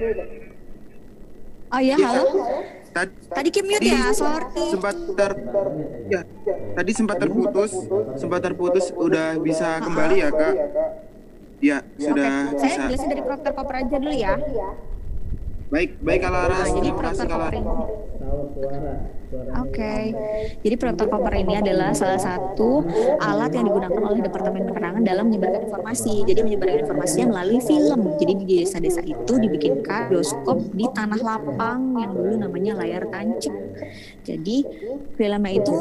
Oh iya, halo. Tadi Kim mute ya, sorry. Tadi sempat terputus, udah bisa kembali ya Kak? Ya, sudah bisa. Saya jelasin dari proyektor koper aja dulu ya. Baik Kak Lara. Jadi proyektor koper ini. Jadi proyektor koper ini adalah salah satu alat yang digunakan oleh Departemen Penerangan dalam menyebarkan informasi. Jadi menyebarkan informasinya melalui film. Jadi di desa-desa itu dibikinkan bioskop di tanah lapang yang dulu namanya layar tancap. Jadi filmnya itu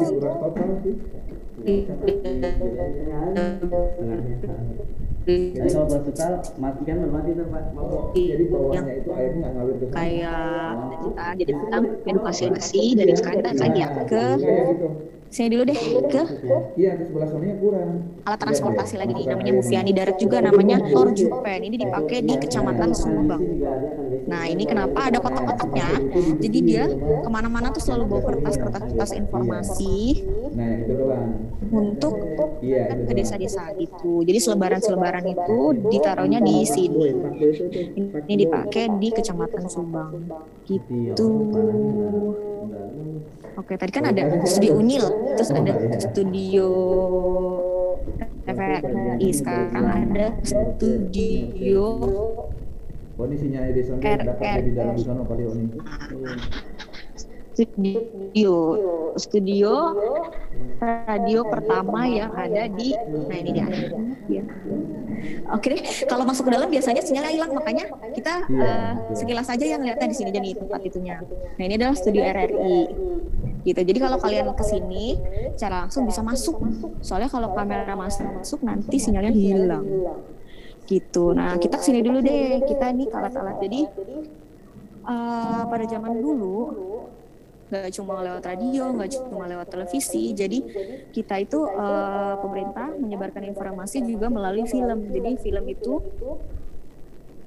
jadi kalau vertikal matikan bermati tuh Pak. Jadi bawahnya itu airnya nggak ngalir ke sana. Kayak kita jadi tentang edukasi dan sekarang kita lagi ya ke sini dulu deh ke iya di sebelah sonanya kurang alat transportasi lagi nih, namanya Mufiani darat juga namanya Torjupen. Ini dipakai di Kecamatan Sumbang. Nah ini kenapa ada kotak-kotaknya, jadi dia kemana-mana tuh selalu bawa kertas informasi untuk ke desa-desa gitu. Jadi selebaran itu ditaruhnya di sini. Ini dipakai di Kecamatan Sumbang gitu. Oke, tadi kan ada studio Unil, terus ada studio TVRI, sekarang ada studio kondisinya Edison dapat di dalam sana Pak Oni. Studio radio pertama yang ada di, nah ini dia. Oke deh, kalau masuk ke dalam biasanya sinyalnya hilang, makanya kita sekilas aja yang lihatnya di sini jadi tempat itunya. Nah ini adalah studio RRI gitu. Jadi kalau kalian kesini secara langsung bisa masuk, soalnya kalau kamera masuk nanti sinyalnya hilang gitu. Nah kita kesini dulu deh, kita nih alat-alat. Jadi pada zaman dulu nggak cuma lewat radio, nggak cuma lewat televisi. Jadi kita itu pemerintah menyebarkan informasi juga melalui film. Jadi film itu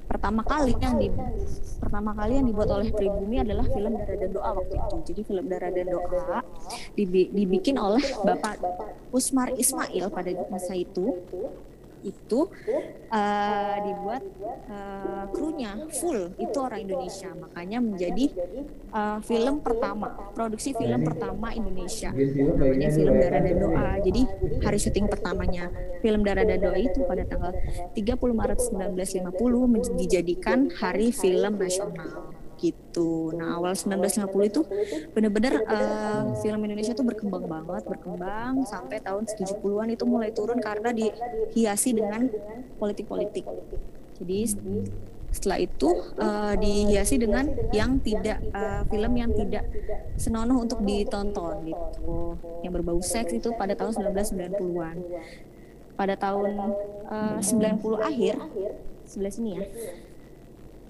pertama kali yang dibuat oleh Pribumi adalah film Dara dan Doa waktu itu. Jadi film Dara dan Doa dibikin oleh Bapak Usmar Ismail pada masa itu. itu dibuat krunya full itu orang Indonesia, makanya menjadi film pertama, produksi film pertama Indonesia, namanya film Darah dan Doa. Jadi hari syuting pertamanya film Darah dan Doa itu pada tanggal 30 Maret 1950 dijadikan hari film nasional gitu. Nah, awal 1950 itu benar-benar film Indonesia tuh berkembang sampai tahun 70-an itu mulai turun karena dihiasi dengan politik-politik. Jadi setelah itu dihiasi dengan yang tidak film yang tidak senonoh untuk ditonton gitu. Yang berbau seks itu pada tahun 1990-an. Pada tahun 90 akhir sebelah sini ya,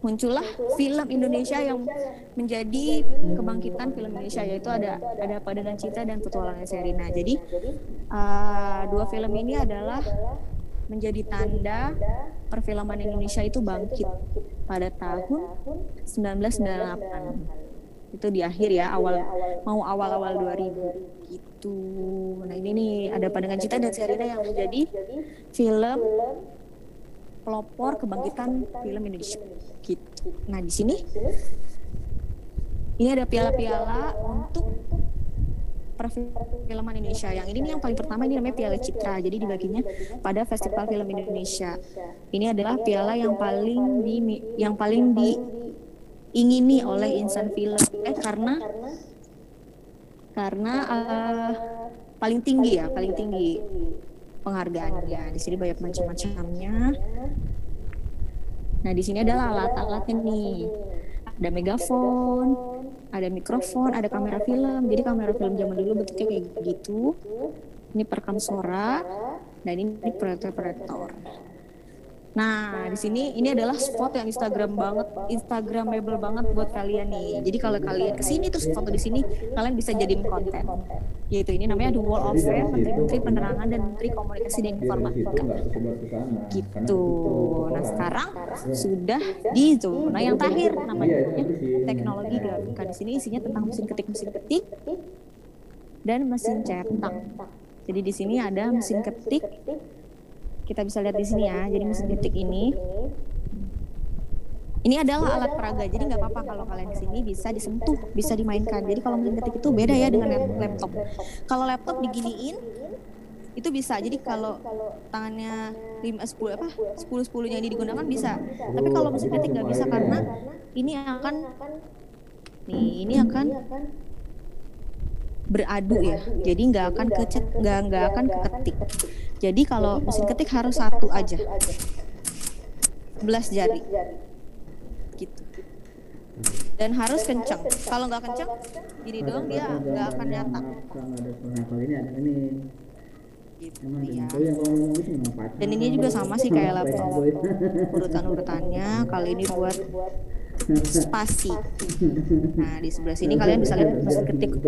muncullah film Indonesia yang menjadi kebangkitan film Indonesia, yaitu ada Apa Dengan Cinta dan Petualangan Sherina. Jadi dua film ini adalah menjadi tanda perfilman Indonesia itu bangkit pada tahun 1998. Itu di akhir ya, awal-awal 2000 gitu. Nah ini nih ada Apa Dengan Cinta dan Sherina yang menjadi film pelopor kebangkitan film Indonesia gitu. Nah di sini ini ada piala-piala untuk perfilman Indonesia. Yang ini nih yang paling pertama, ini namanya Piala Citra. Jadi dibaginya pada Festival Film Indonesia. Ini adalah piala yang paling diingini oleh insan film karena paling tinggi penghargaannya. Di sini banyak macam-macamnya. Nah, di sini adalah alat-alatnya nih. Ada megafon, ada mikrofon, ada kamera film. Jadi kamera film zaman dulu bentuknya kayak gitu. Ini perekam suara, dan ini proyektor. Nah, di sini ini adalah spot yang Instagramable banget buat kalian nih. Jadi kalau kalian kesini terus foto di sini, kalian bisa jadiin konten. Yaitu ini namanya The Wall of Fame, Menteri Penerangan dan Menteri Komunikasi dan Informatika. Gitu. Nah, sekarang sudah di zona yang terakhir, namanya teknologi grafika. Di sini isinya tentang mesin ketik dan mesin cetak. Jadi di sini ada mesin ketik. Kita bisa lihat di sini ya. Jadi mesin ketik ini adalah alat peraga. Jadi nggak apa-apa kalau kalian di sini bisa disentuh, bisa dimainkan. Jadi kalau mesin ketik itu beda ya dengan laptop. Kalau laptop diginiin itu bisa. Jadi kalau tangannya 10-10-nya ini digunakan bisa. Tapi kalau mesin ketik nggak bisa karena ini akan beradu ya. Jadi nggak akan keketik. Jadi kalau mesin ketik harus satu aja, 11 jari, gitu. Dan harus kencang. Kalau nggak kencang, gini doang dia nggak akan nyata. Gitu ya. Dan ini juga sama sih kayak laptop. Urutan-urutannya kali ini buat spasi. Nah di sebelah sini kalian bisa lihat mesin ketik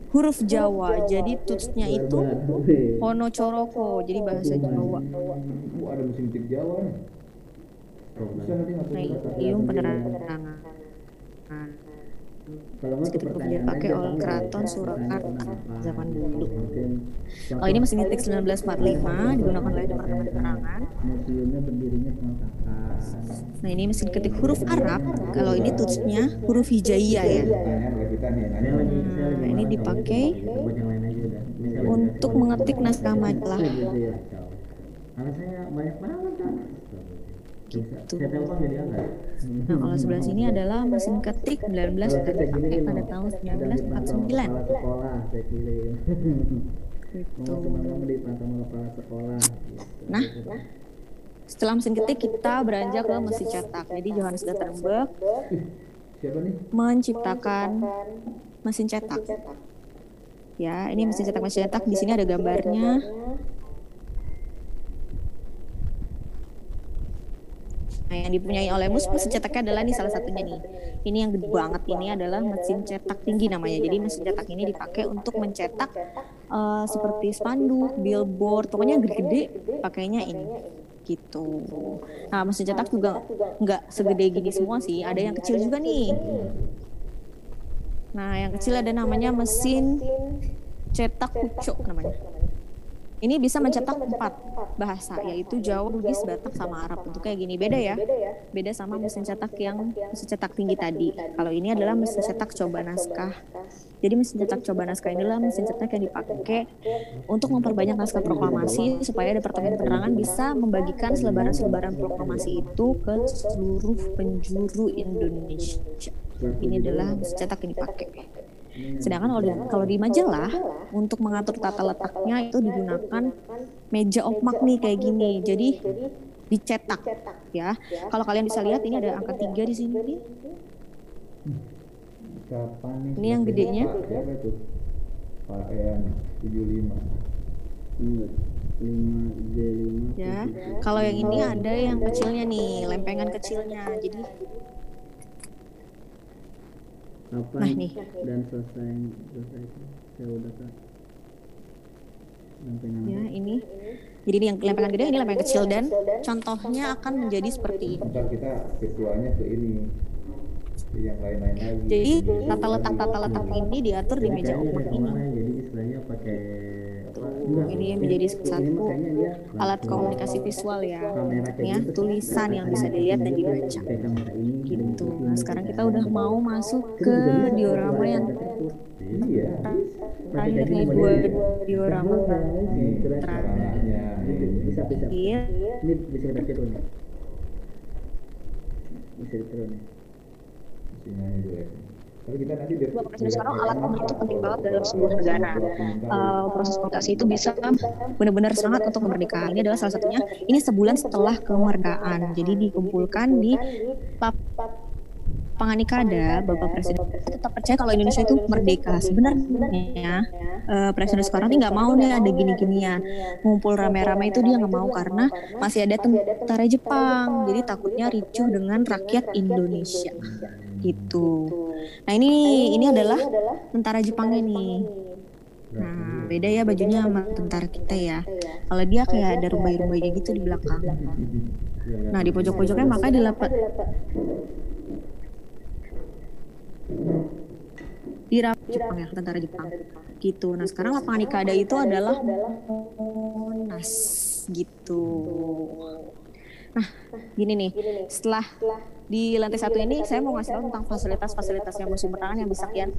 huruf Jawa. Jadi tutsnya itu Honocoroko, jadi bahasa Jawa. Ada mesin ketik Jawa nih. Nah, penerangan. Ketik dipakai oleh Keraton Surakarta zaman dulu. Oh ini mesin ketik 1945 digunakan oleh Departemen Penerangan. Nah ini mesin ketik huruf Arab. Kalau ini tutsnya huruf hijaiyah ya. Nah ini dipakai untuk mengetik naskah majalah. Gitu. Nah kalau sebelah sini adalah mesin ketik 19 dipakai pada tahun 1949. Gitu. Nah setelah mesin ketik kita beranjak ke mesin cetak. Jadi Johannes Gutenberg menciptakan mesin cetak. Ya ini mesin cetak. Di sini ada gambarnya. Nah, yang dipunyai oleh mesin cetaknya adalah nih salah satunya nih. Ini yang gede banget, ini adalah mesin cetak tinggi namanya. Jadi mesin cetak ini dipakai untuk mencetak seperti spanduk, billboard, pokoknya gede-gede pakainya ini. Gitu. Nah, mesin cetak juga nggak segede gini semua sih, ada yang kecil juga nih. Nah, yang kecil ada namanya mesin cetak kucok namanya. Ini bisa mencetak 4 bahasa, yaitu Jawa, Bugis, Batak, sama Arab. Untuk kayak gini beda ya, beda sama mesin cetak yang mesin cetak tinggi tadi. Kalau ini adalah mesin cetak coba naskah. Jadi mesin cetak coba naskah inilah mesin cetak yang dipakai untuk memperbanyak naskah proklamasi supaya Departemen Penerangan bisa membagikan selebaran-selebaran proklamasi itu ke seluruh penjuru Indonesia. Ini adalah mesin cetak yang dipakai. Sedangkan kalau di majalah untuk mengatur tata letaknya itu digunakan meja opmak nih kayak gini. Jadi dicetak ya. Kalau kalian bisa lihat ini ada angka 3 di sini. Kapan nih? Ini yang gedenya. Siapa itu? Pak EN 75. 5D5. Ya. Kalau yang ini ada yang kecilnya nih, lempengan kecilnya. Jadi Kapan nah nih. dan selesai saya udah Kak. Lempengan. Ya, ini. Jadi ini yang lempengan gede, ini lempengan kecil dan contohnya akan menjadi seperti ini. Ntar kita virtualnya ke ini, ke yang lain-lain lagi. Jadi tata letak ini diatur di meja opmak ini. Jadi istilahnya pakai Ini menjadi satu alat komunikasi visual ya. Ya, tulisan yang bisa dilihat dan dibaca. Gitu. Nah, sekarang kita udah mau masuk ke diorama yang terakhir nih, 2 diorama terakhir. Bisa. Ini bisa kita tiru nih. Bisa ditiru nih. Sinyalnya jelek. Tapi kita nanti Proses sekarang alat komunikasi itu penting banget dalam sebuah negara. Proses komunikasi itu bisa benar-benar sangat untuk kemerdekaan. Ini adalah salah satunya. Ini sebulan setelah kemerdekaan. Jadi dikumpulkan di Panganikada, Bapak Presiden tetap percaya kalau Indonesia itu merdeka. Sebenarnya Presiden Soekarno ini nggak mau nih ada gini-ginian. Ngumpul rame-rame itu dia nggak mau karena masih ada tentara Jepang. Jadi takutnya ricuh dengan rakyat Indonesia. Gitu. Nah ini adalah tentara Jepangnya nih. Nah beda ya bajunya sama tentara kita ya. Kalau dia kayak ada rumbai-rumbainya gitu di belakang. Nah di pojok-pojoknya makanya dilapat di Jepang ya, tentara Jepang gitu. Nah sekarang lapangan Nikada itu adalah Monas gitu. Nah gini nih, setelah di lantai 1 ini saya mau ngasih tahu tentang fasilitas-fasilitas yang Museum Penerangan yang bisa kalian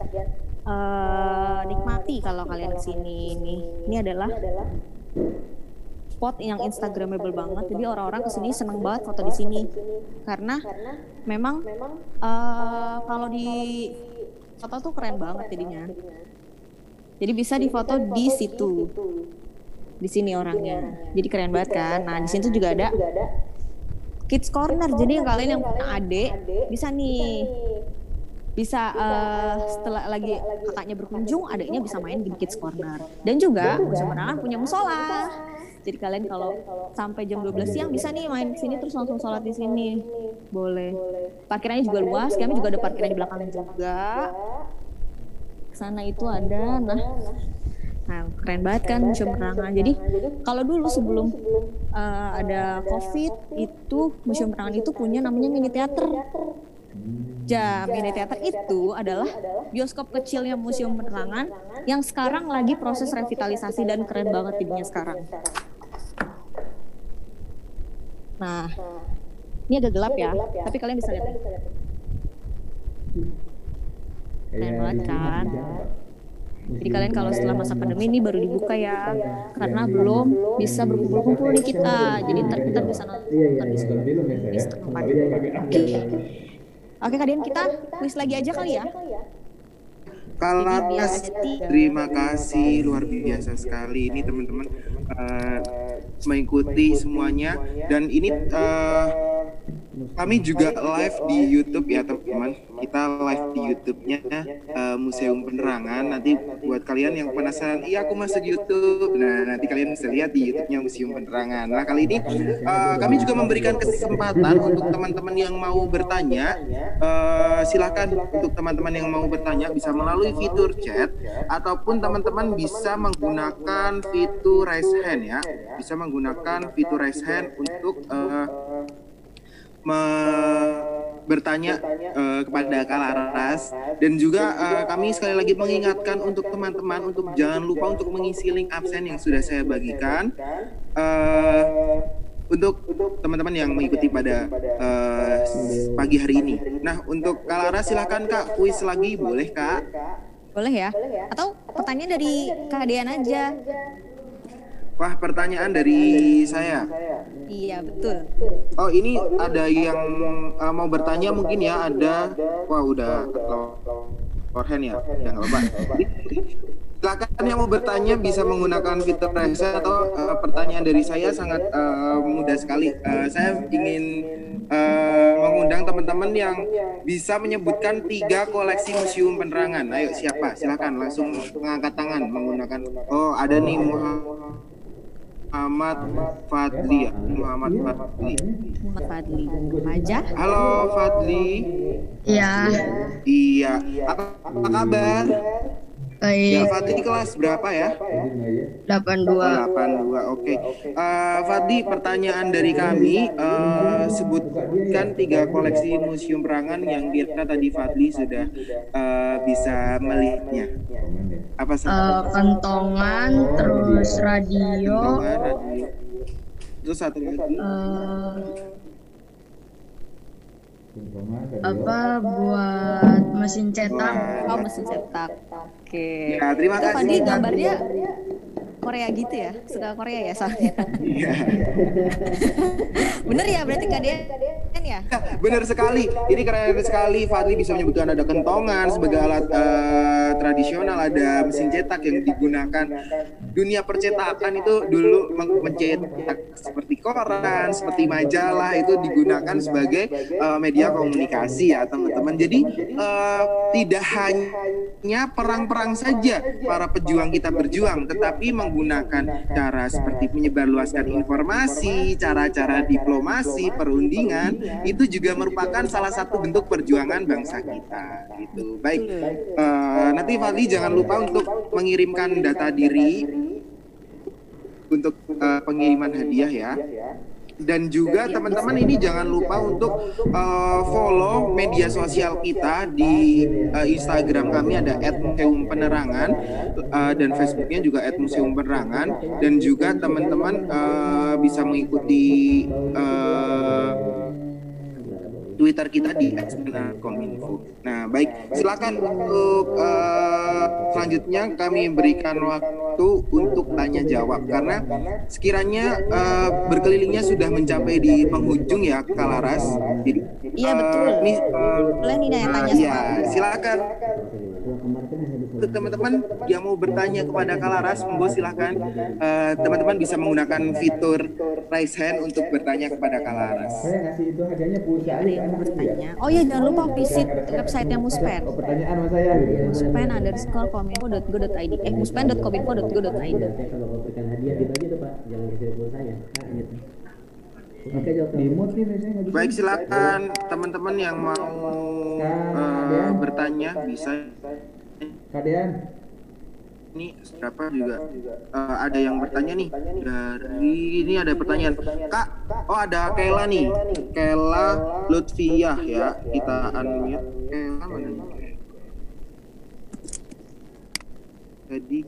nikmati kalau kalian kesini nih. Ini adalah spot yang instagramable banget. Jadi orang-orang kesini seneng banget foto di sini karena memang kalau di foto tuh keren banget jadinya. Jadi bisa difoto di situ, di sini orangnya. Jadi keren banget kan. Nah di sini tuh juga ada Kids Corner. Jadi yang kalian yang punya adik bisa nih, bisa setelah lagi kakaknya berkunjung, adiknya bisa main di Kids Corner. Dan juga Museum Penerangan punya musola. Jadi kalian kalau sampai jam 12 siang bisa nih main di sini terus langsung sholat di sini. Boleh. Parkirannya juga luas, kami juga ada parkiran di belakang juga. Sana itu ada. Nah, keren banget kan Museum Penerangan. Jadi kalau dulu sebelum ada COVID itu Museum Penerangan itu punya namanya mini teater. Mini teater itu adalah bioskop kecilnya Museum Penerangan yang sekarang lagi proses revitalisasi dan keren banget jadinya sekarang. Nah, ini agak gelap ya, tapi kalian bisa lihat. Keren banget kan? Jadi kalian kalau setelah masa pandemi ini baru dibuka ya, karena belum bisa berkumpul-kumpul nih kita. Jadi ntar kita bisa nonton di setengah pagi. Oke, kalian kita kuis lagi aja kali ya. Kalatas, terima kasih luar biasa sekali ini teman-teman mengikuti semuanya dan ini kami juga live di YouTube ya teman-teman. Kita live di YouTube-nya Museum Penerangan. Nanti buat kalian yang penasaran, iya aku masuk YouTube. Nah nanti kalian bisa lihat di YouTube-nya Museum Penerangan. Nah kali ini kami juga memberikan kesempatan untuk teman-teman yang mau bertanya. Silakan untuk teman-teman yang mau bertanya bisa melalui fitur chat ataupun teman-teman bisa menggunakan fitur raise hand ya. Bisa menggunakan fitur raise hand untuk bertanya kepada Kak Laras, dan juga kami sekali lagi mengingatkan untuk teman-teman untuk jangan lupa untuk mengisi link absen yang sudah saya bagikan untuk teman-teman yang mengikuti pada pagi hari ini. Nah, untuk Kak Laras silakan Kak, kuis lagi boleh Kak? Boleh ya? Atau pertanyaan dari Kak Dean aja? Wah, pertanyaan dari saya. Iya, betul. Oh, ini ada yang mau bertanya mungkin ya, ada. Wah, udah overhand ya. Ya nggak apa-apa. Silakan yang mau bertanya bisa menggunakan fitur raise atau pertanyaan dari saya sangat mudah sekali. Saya ingin mengundang teman-teman yang bisa menyebutkan 3 koleksi museum penerangan. Ayo, siapa? Silakan langsung mengangkat tangan menggunakan. Oh, ada nih Muhammad Fadli ya. Muhammad Fadli aja. Halo Fadli. Iya. Iya. Apa kabar? Baik. Ya, Fadli kelas berapa ya? 82. 82. Oke. Fadli, pertanyaan dari kami, sebutkan 3 koleksi museum perangan yang kira tadi Fadli sudah bisa melihatnya. Apa saja? Kentongan, terus radio. Kentongan, radio. Terus satu lagi. Apa buat mesin cetak? Oh, mesin cetak. Oke. Ya, terima kasih. Fadli gambarnya Korea gitu ya? Suka Korea ya soalnya. Iya. Bener ya berarti Kak Dean ya? Bener sekali. Ini keren sekali. Fadli bisa menyebutkan ada kentongan sebagai alat tradisional, ada mesin cetak yang digunakan. Dunia percetakan itu dulu mencetak seperti koran, seperti majalah itu digunakan sebagai media komunikasi ya teman-teman. Jadi tidak hanya perang-perang saja para pejuang kita berjuang, tetapi menggunakan cara seperti menyebarluaskan informasi, cara-cara diplomasi, perundingan, itu juga merupakan salah satu bentuk perjuangan bangsa kita. Gitu. Baik, nanti Fadli jangan lupa untuk mengirimkan data diri untuk pengiriman hadiah ya. Dan juga teman-teman ini jangan lupa untuk follow media sosial kita di Instagram kami ada @museumpenerangan dan Facebooknya juga @museumpenerangan, dan juga teman-teman bisa mengikuti Twitter kita di @kominfo. Nah, baik, silakan untuk selanjutnya kami berikan waktu untuk tanya jawab karena sekiranya berkelilingnya sudah mencapai di penghujung ya Kak Laras. Jadi, iya betul. Boleh nih tanya ya, silakan. Untuk teman-teman yang mau bertanya kepada Kak Laras, monggo silakan. Teman-teman bisa menggunakan fitur raise hand untuk bertanya kepada Kak Laras. Saya ngasih itu hadiahnya pulsa aja. Bertanya. Oh ya, jangan lupa visit website-nya Muspen. Pertanyaan sama saya gitu. muspen_kominfo.go.id. muspen.kominfo.go.id. Kalau mau berikan hadiah gitu aja tuh Pak, jangan kasih pulsa ya. Gitu. Oke, baik, silakan teman-teman yang mau bertanya bisa. Kadean. Ini berapa juga ada yang bertanya nih dari ini ada pertanyaan Kak. Oh, ada Kela nih, Kela Lutfiyah ya, kita unmute. Kela mana nih? Tadi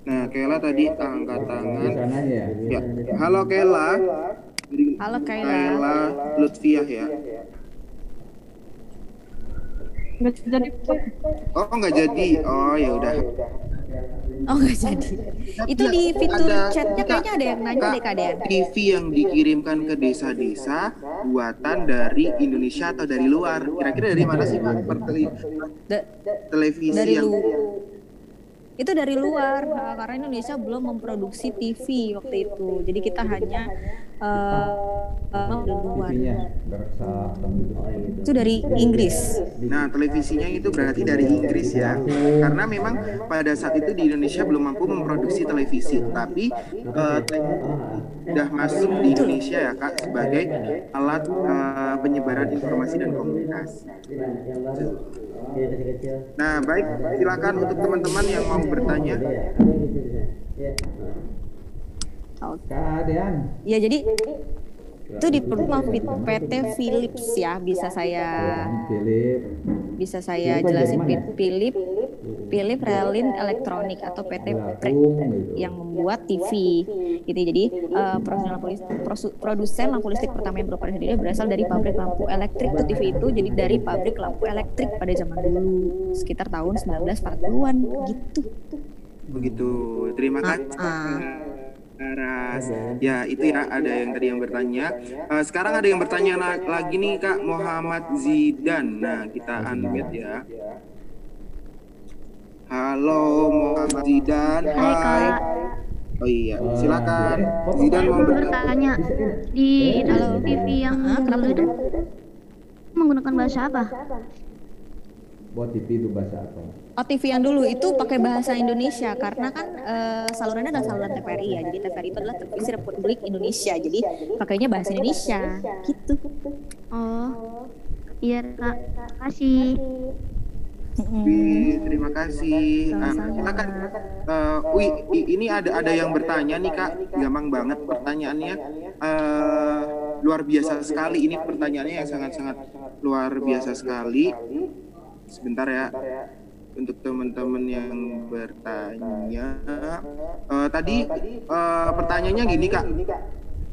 Nah, Kela tadi angkat tangan. Ya. Halo Kela. Halo Kela. Kela Lutfiyah ya. Nggak jadi. Oh, nggak jadi. Oh, ya udah. Oh, nggak jadi. Itu di fitur chatnya kayaknya ada yang nanya deh Kak Dean. TV yang dikirimkan ke desa-desa buatan dari Indonesia atau dari luar? Kira-kira dari mana sih Pak? Televisi dari yang itu dari luar karena Indonesia belum memproduksi TV waktu itu. Jadi kita hanya dari luar. Itu dari Inggris. Nah, televisinya itu berarti dari Inggris ya. Karena memang pada saat itu di Indonesia belum mampu memproduksi televisi, tapi sudah masuk di Indonesia ya Kak sebagai alat penyebaran informasi dan komunikasi. Nah, baik, silakan untuk teman-teman yang mau bertanya. Kadean. Ya, jadi Itu diperlukan PT Philips ya, bisa saya jelasin. Philips Relin Elektronik atau PT yang membuat TV gitu. Jadi produsen lampu listrik pertama yang beroperasi di Indonesia berasal dari pabrik lampu elektrik itu TV itu, jadi dari pabrik lampu elektrik pada zaman dulu sekitar tahun 1940-an gitu. Begitu. Terima kasih. Laras. Ya itu ya, ada yang tadi yang bertanya. Sekarang ada yang bertanya lagi nih Kak Muhammad Zidan. Nah kita unmute ya. Halo Muhammad Zidan. Hai. Oh iya, silakan. Zidan mau bertanya di TV yang dulu itu menggunakan bahasa apa? Buat TV itu bahasa apa? Oh, TV yang dulu itu pakai bahasa Indonesia karena kan salurannya adalah saluran TVRI ya. Jadi TVRI itu adalah televisi Republik Indonesia. Jadi pakainya bahasa Indonesia gitu. Oh. Iya, Kak. Kasih. Terima kasih. Silakan. Ini ada yang bertanya nih Kak, gampang banget pertanyaannya. Luar biasa sekali. Ini pertanyaannya yang sangat-sangat luar biasa sekali. Sebentar ya, untuk teman-teman yang bertanya. Tadi pertanyaannya gini Kak.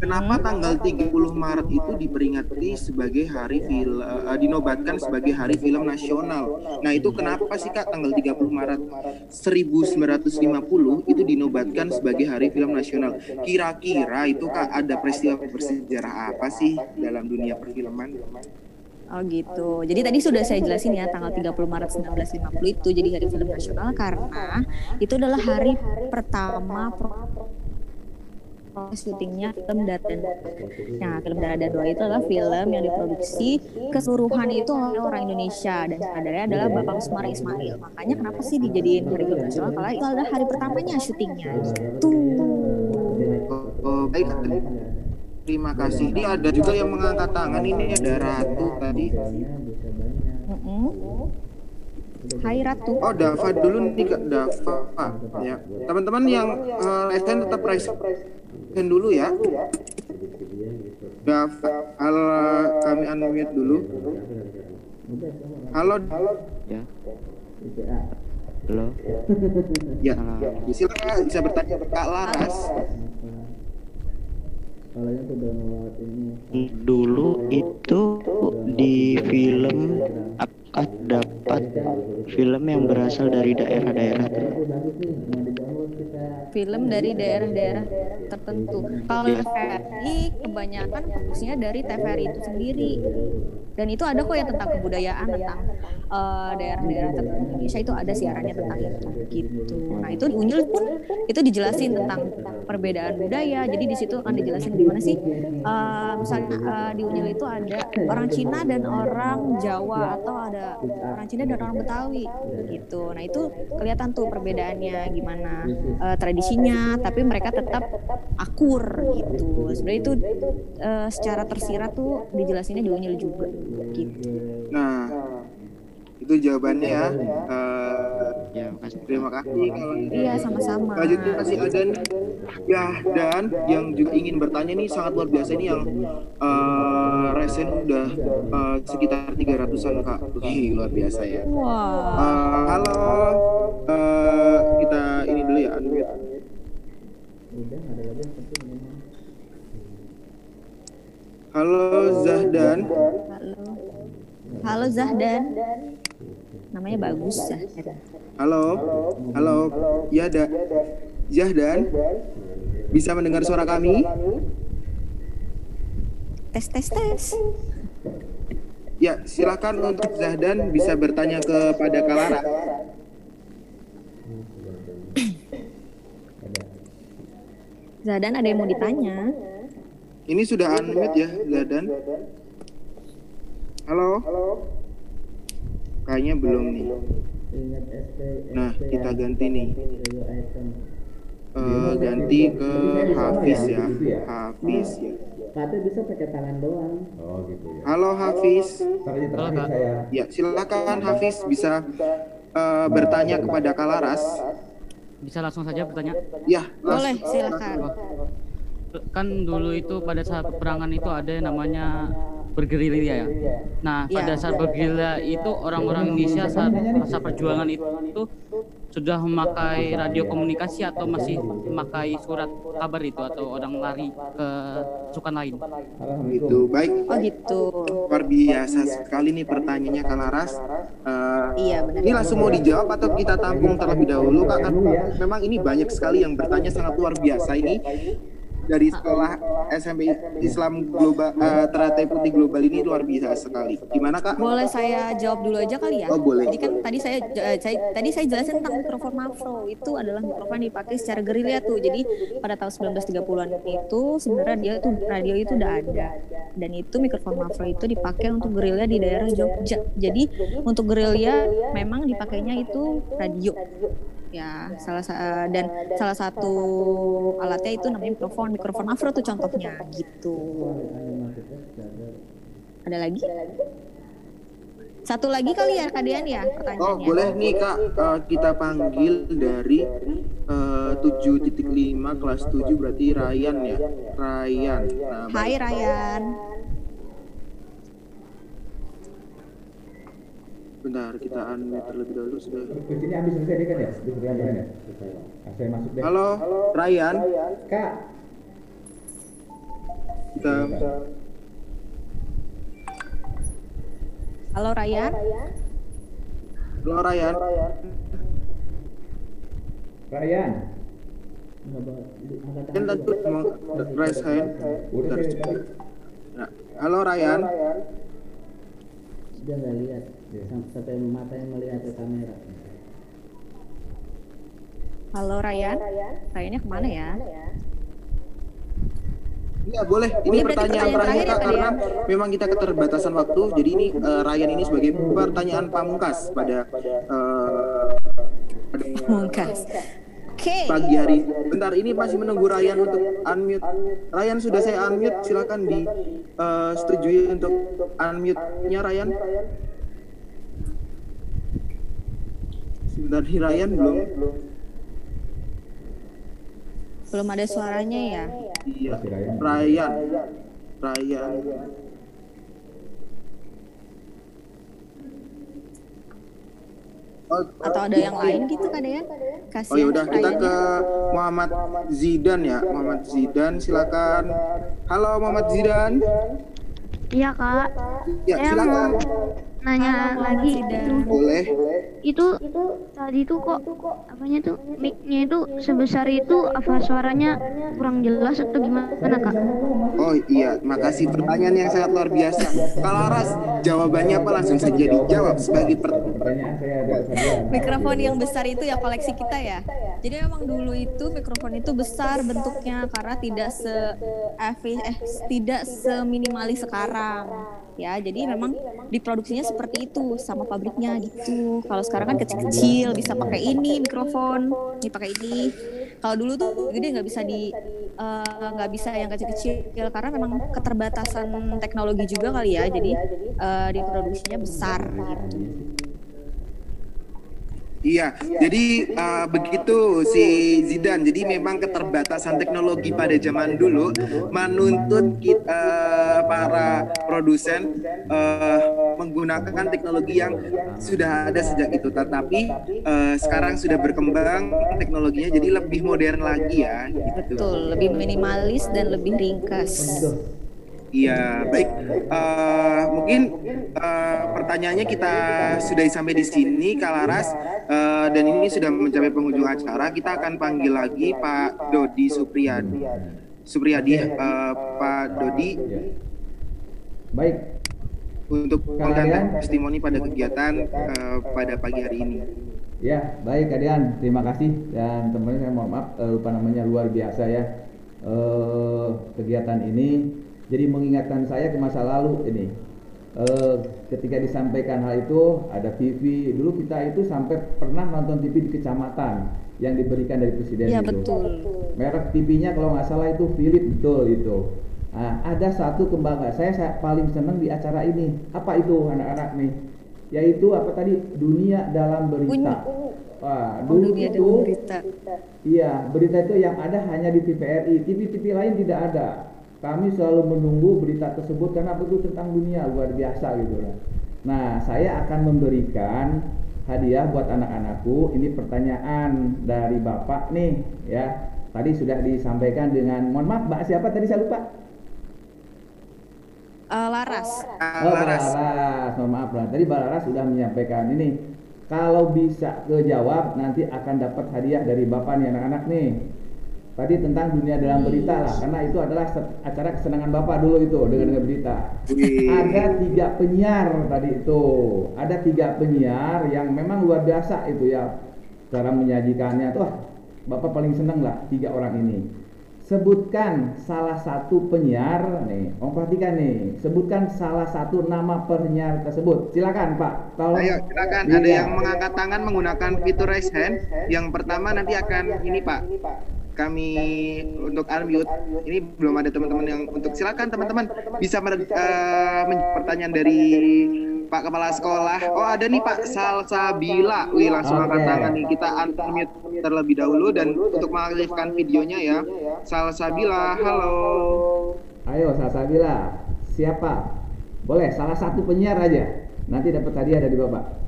Kenapa tanggal 30 Maret itu diperingati sebagai hari film, dinobatkan sebagai hari film nasional? Nah itu kenapa sih Kak tanggal 30 Maret 1950 itu dinobatkan sebagai hari film nasional? Kira-kira itu Kak ada peristiwa bersejarah apa sih dalam dunia perfilman? Oh gitu. Jadi tadi sudah saya jelasin ya, tanggal 30 Maret 1950 itu jadi hari film nasional karena itu adalah hari pertama proses syutingnya film Dara dan Doa. Nah, film Dara dan Doa itu adalah film yang diproduksi keseluruhan itu oleh orang Indonesia dan sutradaranya adalah Bapak Usmar Ismail. Makanya kenapa sih dijadiin hari film nasional? Karena itu adalah hari pertamanya syutingnya gitu. Oh, baik. Terima kasih. Ini ada juga yang mengangkat tangan, ini ada Ratu tadi. Hai Ratu. Oh, Dava dulu nih Kak, Dava. Ya. Teman-teman yang SN tetap SN dulu ya. Dava, halo, kami unmute dulu. Halo. Ya. Halo. Ya. Silakan bisa bertanya Kak Laras. Dulu itu di film apakah dapat film yang berasal dari daerah-daerah film dari daerah-daerah tertentu. Kalau TVRI kebanyakan fokusnya dari TVRI itu sendiri. Dan itu ada kok yang tentang kebudayaan, tentang daerah-daerah tertentu Indonesia itu ada siarannya tentang itu gitu. Nah itu di Unyil pun itu dijelasin tentang perbedaan budaya. Jadi di situ akan dijelasin gimana sih misalnya di Unyil itu ada orang Cina dan orang Jawa atau ada orang Cina dan orang Betawi gitu. Nah itu kelihatan tuh perbedaannya gimana tradisinya, tapi mereka tetap akur gitu. Sebenarnya itu secara tersirat tuh dijelasinnya di Unyil juga gitu. Nah, itu jawabannya ya. Terima kasih kalau iya sama-sama. Lanjutnya masih ada nih. Ya, dan yang juga ingin bertanya nih sangat luar biasa ini yang resen udah sekitar 300-an Kak. Luar biasa ya. Halo. Kita ini dulu ya, unmute. Halo Zahdan. Halo Zahdan. Namanya bagus Zahdan. Halo. Ya, Zahdan. Bisa mendengar suara kami? Tes. Ya, silakan untuk Zahdan bisa bertanya kepada Kalara. Zahdan ada yang mau ditanya? Ini sudah unmute ya, Zahdan. Halo. Kayaknya belum nih. Nah, kita ganti nih. Ganti ke Hafiz ya. Hafiz ya. Kata bisa pakai tangan doang. Oh gitu ya. Halo Hafiz. Halo, saya. Ya, silakan Hafiz bisa bertanya kepada Kalaras. Bisa langsung saja bertanya? Ya, boleh, silakan. kan dulu itu pada saat peperangan itu ada yang namanya bergerilya ya. Nah, pada saat bergerilya itu orang-orang Indonesia saat masa perjuangan itu sudah memakai radio komunikasi atau masih memakai surat kabar itu atau orang lari ke pasukan lain? Itu baik. Oh gitu. Luar biasa sekali nih pertanyaannya Kak Laras. Iya benar. Ini langsung mau dijawab atau kita tampung terlebih dahulu Kak? Kan memang ini banyak sekali yang bertanya sangat luar biasa ini. Dari sekolah SMP Islam Global Teratai Putih Global ini luar biasa sekali. Gimana Kak? Boleh saya jawab dulu aja kali ya? Oh boleh. Jadi kan tadi saya jelasin tentang mikrofon Mavro. Itu adalah mikrofon yang dipakai secara gerilya tuh. Jadi pada tahun 1930-an itu sebenarnya dia tuh radio itu udah ada. Dan itu mikrofon Mavro itu dipakai untuk gerilya di daerah Jogja. Jadi untuk gerilya memang dipakainya itu radio. Ya, salah satu alatnya itu namanya mikrofon Mavro tuh contohnya gitu. Ada lagi? Satu lagi kali ya Kadian ya pertanyaannya. Oh boleh nih Kak, kita panggil dari 7.5 kelas 7 berarti Ryan ya. Ryan. Nah, Hai Ryan. Bentar, kita unmute terlebih dahulu sudah. Di sini habis selesai dia kan ya? Saya masuk deh. Halo, Ryan. Kak. Kita. Halo Ryan. Halo Ryan. Ryan. Kan tadi mau raise hand. Bentar. Nah, halo Ryan. Dia nggak lihat sampai matanya melihat ke kamera. Halo Ryan. Ryannya kemana ya? Iya boleh. Ini pertanyaan terakhir Kak karena memang kita keterbatasan waktu. Jadi ini Ryan ini sebagai pertanyaan pamungkas pada pamungkas. Oke. Pagi hari. Bentar ini masih menunggu Ryan untuk unmute. Ryan sudah saya unmute. Silakan di setujui untuk unmute-nya Ryan. Sebentar nih Ryan belum ada suaranya ya? Iya. Ryan. Atau ada yang lain gitu kan ya? Oh ya udah kita ke Muhammad Zidan ya. Muhammad Zidan silakan. Halo Muhammad Zidan. Iya Kak. Ya silakan. Nanya lagi Boleh. itu tadi tuh kok apanya tuh mic-nya itu sebesar itu, apa suaranya kurang jelas atau gimana Kak? Oh iya, makasih pertanyaan yang sangat luar biasa. Kalau Laras jawabannya apa langsung saja dijawab sebagai pertanyaan saya ada. Mikrofon yang besar itu ya koleksi kita ya. Jadi memang dulu itu mikrofon itu besar bentuknya karena tidak seminimalis sekarang. Ya, jadi memang diproduksinya seperti itu sama pabriknya gitu. Kalau sekarang kan kecil-kecil, bisa pakai ini mikrofon, ini pakai ini. Kalau dulu tuh gede nggak bisa yang kecil-kecil karena memang keterbatasan teknologi juga kali ya. Jadi diproduksinya besar gitu. Iya, jadi begitu si Zidan. Jadi memang keterbatasan teknologi pada zaman dulu menuntut para produsen menggunakan teknologi yang sudah ada sejak itu. Tetapi sekarang sudah berkembang teknologinya, jadi lebih modern lagi ya. Gitu. Betul, lebih minimalis dan lebih ringkas. Iya, baik. Mungkin pertanyaannya kita sudah sampai di sini, Kak Laras, dan ini sudah mencapai penghujung acara. Kita akan panggil lagi Pak Dodi Supriyadi, Pak Dodi. Baik. Untuk memberikan testimoni pada kegiatan pada pagi hari ini. Ya, baik Kadian, terima kasih dan teman-teman saya mohon maaf lupa namanya luar biasa ya kegiatan ini. Jadi mengingatkan saya ke masa lalu ini. Ketika disampaikan hal itu ada TV. Dulu kita itu sampai pernah nonton TV di kecamatan yang diberikan dari presiden ya, itu. Betul. Merek TV-nya kalau nggak salah itu Philips, betul itu. Nah, ada satu kebanggaan saya paling senang di acara ini. Apa itu anak-anak nih? yaitu apa tadi? Dunia dalam berita. Wah, dulu Dunia itu dalam berita. iya, berita itu yang ada hanya di TVRI, TV-TV lain tidak ada. Kami selalu menunggu berita tersebut karena itu tentang dunia luar biasa gitu lah. Nah, saya akan memberikan hadiah buat anak-anakku. Ini pertanyaan dari Bapak nih ya. Tadi sudah disampaikan dengan, mohon maaf Mbak siapa tadi saya lupa? Laras. Oh, Laras. Mohon maaf lah. Tadi Mbak Laras sudah menyampaikan ini. Kalau bisa kejawab nanti akan dapat hadiah dari Bapak nih anak-anak nih. Tadi tentang dunia dalam berita lah, karena itu adalah acara kesenangan Bapak dulu itu dengan berita. Ada 3 penyiar tadi itu, ada 3 penyiar yang memang luar biasa itu ya cara menyajikannya. Tuh, Bapak paling seneng lah 3 orang ini. Sebutkan salah satu penyiar nih, perhatikan nih, sebutkan salah satu nama penyiar tersebut. Silakan Pak. Tolong. Ayo silakan. Ada yang mengangkat tangan menggunakan fitur raise hand. Yang pertama nanti akan ini Pak. Kami untuk unmute. Ini belum ada teman-teman yang untuk silakan teman-teman bisa pertanyaan dari Pak Kepala Sekolah. Oh ada nih Pak Salsabila. Wih langsung angkat tangan nih. Kita unmute terlebih dahulu dan untuk mengaktifkan videonya ya. Salsabila, halo. Ayo Salsabila. Siapa? Boleh salah satu penyiar aja. Nanti dapat hadiah dari Bapak.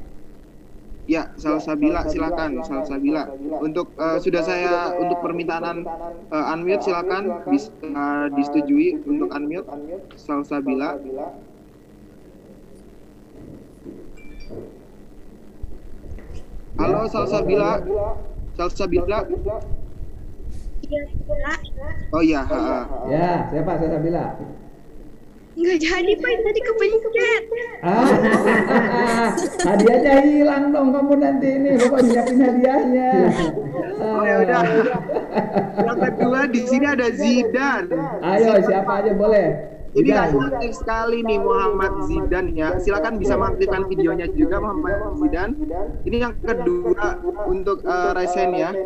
Ya, Salsabila silakan Salsabila. Untuk sudah saya untuk permintaan unmute silakan bisa disetujui untuk unmute Salsabila. Halo Salsabila. Salsabila. Oh iya, Ya, siapa Salsabila? Nggak jadi Pak, tadi kepencet. Hadiahnya hilang dong kamu nanti ini. Bapak nyiapin hadiahnya. Oh ya udah. Yang kedua di sini ada Zidan. Ayo siapa aja boleh. Ini aktif sekali nih Muhammad Zidan ya. Silakan bisa mengaktifkan videonya juga Muhammad Zidan. Ini yang kedua untuk Raisen ya.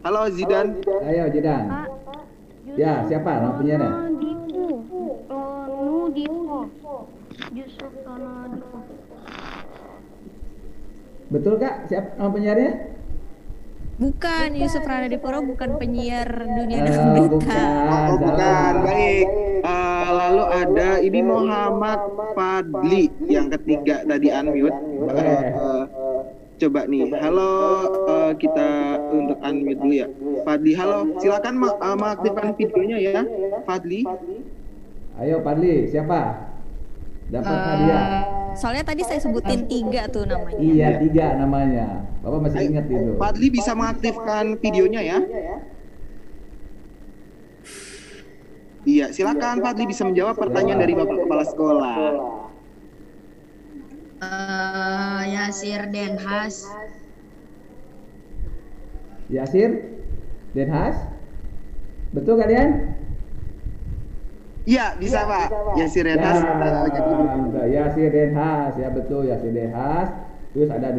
Halo Zidan. Ayo Zidan. Ya siapa nama penyiarnya? Betul Kak? Siapa nama penyiarnya? Bukan, Yusuf Ranadipuro bukan penyiar dunia dalam berita. Bukan, baik. Lalu ada ini Muhammad Fadli yang ketiga tadi unmute. Coba nih, halo kita untuk unmute dulu ya. Fadli, halo. Silakan mengaktifkan videonya ya, Fadli. Ayo Fadli, siapa? Dapat hadiah. Soalnya tadi saya sebutin 3 tuh namanya. Iya 3 namanya. Bapak masih ingat itu. Fadli bisa mengaktifkan videonya ya. Iya, silakan Fadli bisa menjawab pertanyaan dari Bapak Kepala Sekolah. Yasir Denhas. Yasir Denhas? Betul kalian? Iya, bisa Pak. Yasir Denhas. Yasir Denhas, ya betul Yasir Denhas. Terus ada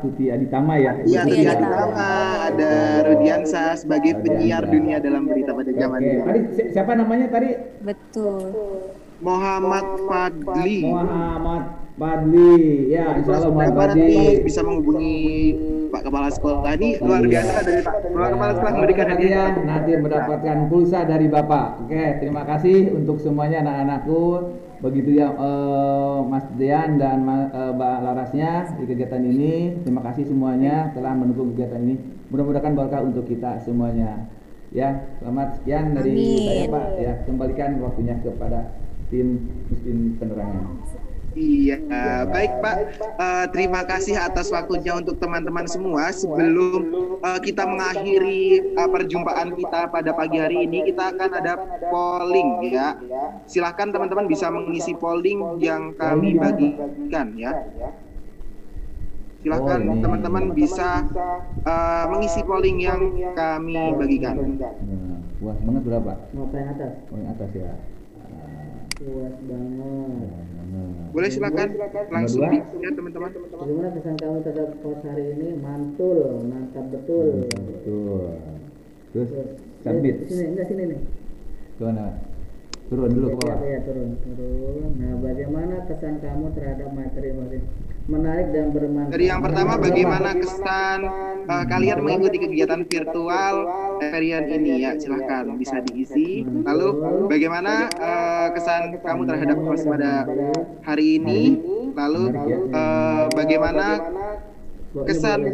Tuti Aditama ya. Iya, Tuti Aditama, ada Rudiansa sebagai penyiar dunia dalam berita pada zaman ini. Tadi siapa namanya tadi? Betul. Muhammad Fadli. Muhammad Fadli. Ya, insyaallah Muhammad Fadli bisa menghubungi Pak Kepala Sekolah. Ini luar biasa dari Pak Kepala Sekolah memberikan hadiah. Nanti mendapatkan pulsa dari Bapak. Oke, terima kasih untuk semuanya anak-anakku. Begitu ya Mas Dian dan Mbak Larasnya di kegiatan ini. Terima kasih semuanya telah mendukung kegiatan ini. Mudah-mudahan berkah untuk kita semuanya. Ya, selamat sekian dari saya Pak. Ya, kembalikan waktunya kepada tim Muslim Penerangan. Iya, baik Pak. Terima kasih atas waktunya untuk teman-teman semua. Sebelum kita mengakhiri perjumpaan kita pada pagi hari ini, kita akan ada polling ya. Silahkan teman-teman bisa mengisi polling yang kami bagikan ya. Silahkan teman-teman bisa mengisi polling yang kami bagikan. Puas banget berapa? Mau yang atas. Oh, yang atas ya. Puas banget. Boleh silakan langsung ya teman-teman. Bagaimana pesan kamu terhadap kos hari ini? Mantul, mantap betul. Betul. Terus submit. Sini nih. Gimana? Turun dulu ke bawah. Ya, turun. Nah, bagaimana kesan kamu terhadap materi menarik dan bermanfaat? Dari yang pertama, bagaimana kesan kalian mengikuti kegiatan virtual harian ini ya? Silahkan bisa diisi. Lalu bagaimana kesan kamu terhadap kelas pada hari ini? Lalu bagaimana kesan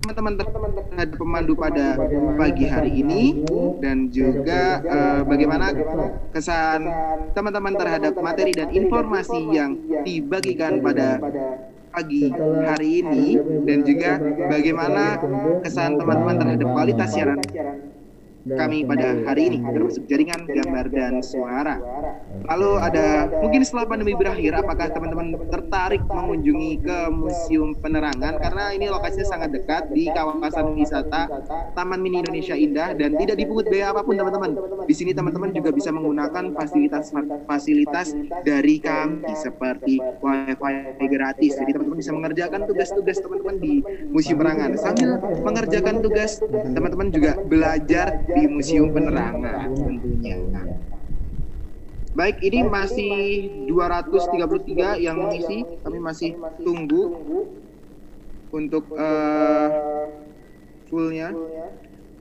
teman-teman terhadap pemandu pada pagi hari ini, dan juga bagaimana kesan teman-teman terhadap materi dan informasi yang dibagikan pada pagi hari ini, dan juga bagaimana kesan teman-teman terhadap kualitas siaran kami pada hari ini, termasuk jaringan gambar dan suara. Lalu ada, mungkin setelah pandemi berakhir, apakah teman-teman tertarik mengunjungi ke Museum Penerangan, karena ini lokasinya sangat dekat di kawasan wisata Taman Mini Indonesia Indah dan tidak dipungut biaya apapun teman-teman. Di sini teman-teman juga bisa menggunakan fasilitas dari kami seperti wifi gratis. Jadi teman-teman bisa mengerjakan tugas-tugas teman-teman di Museum Penerangan. Sambil mengerjakan tugas, teman-teman juga belajar di Museum Penerangan tentunya. Baik, ini masih 233 yang mengisi. Kami masih tunggu untuk fullnya.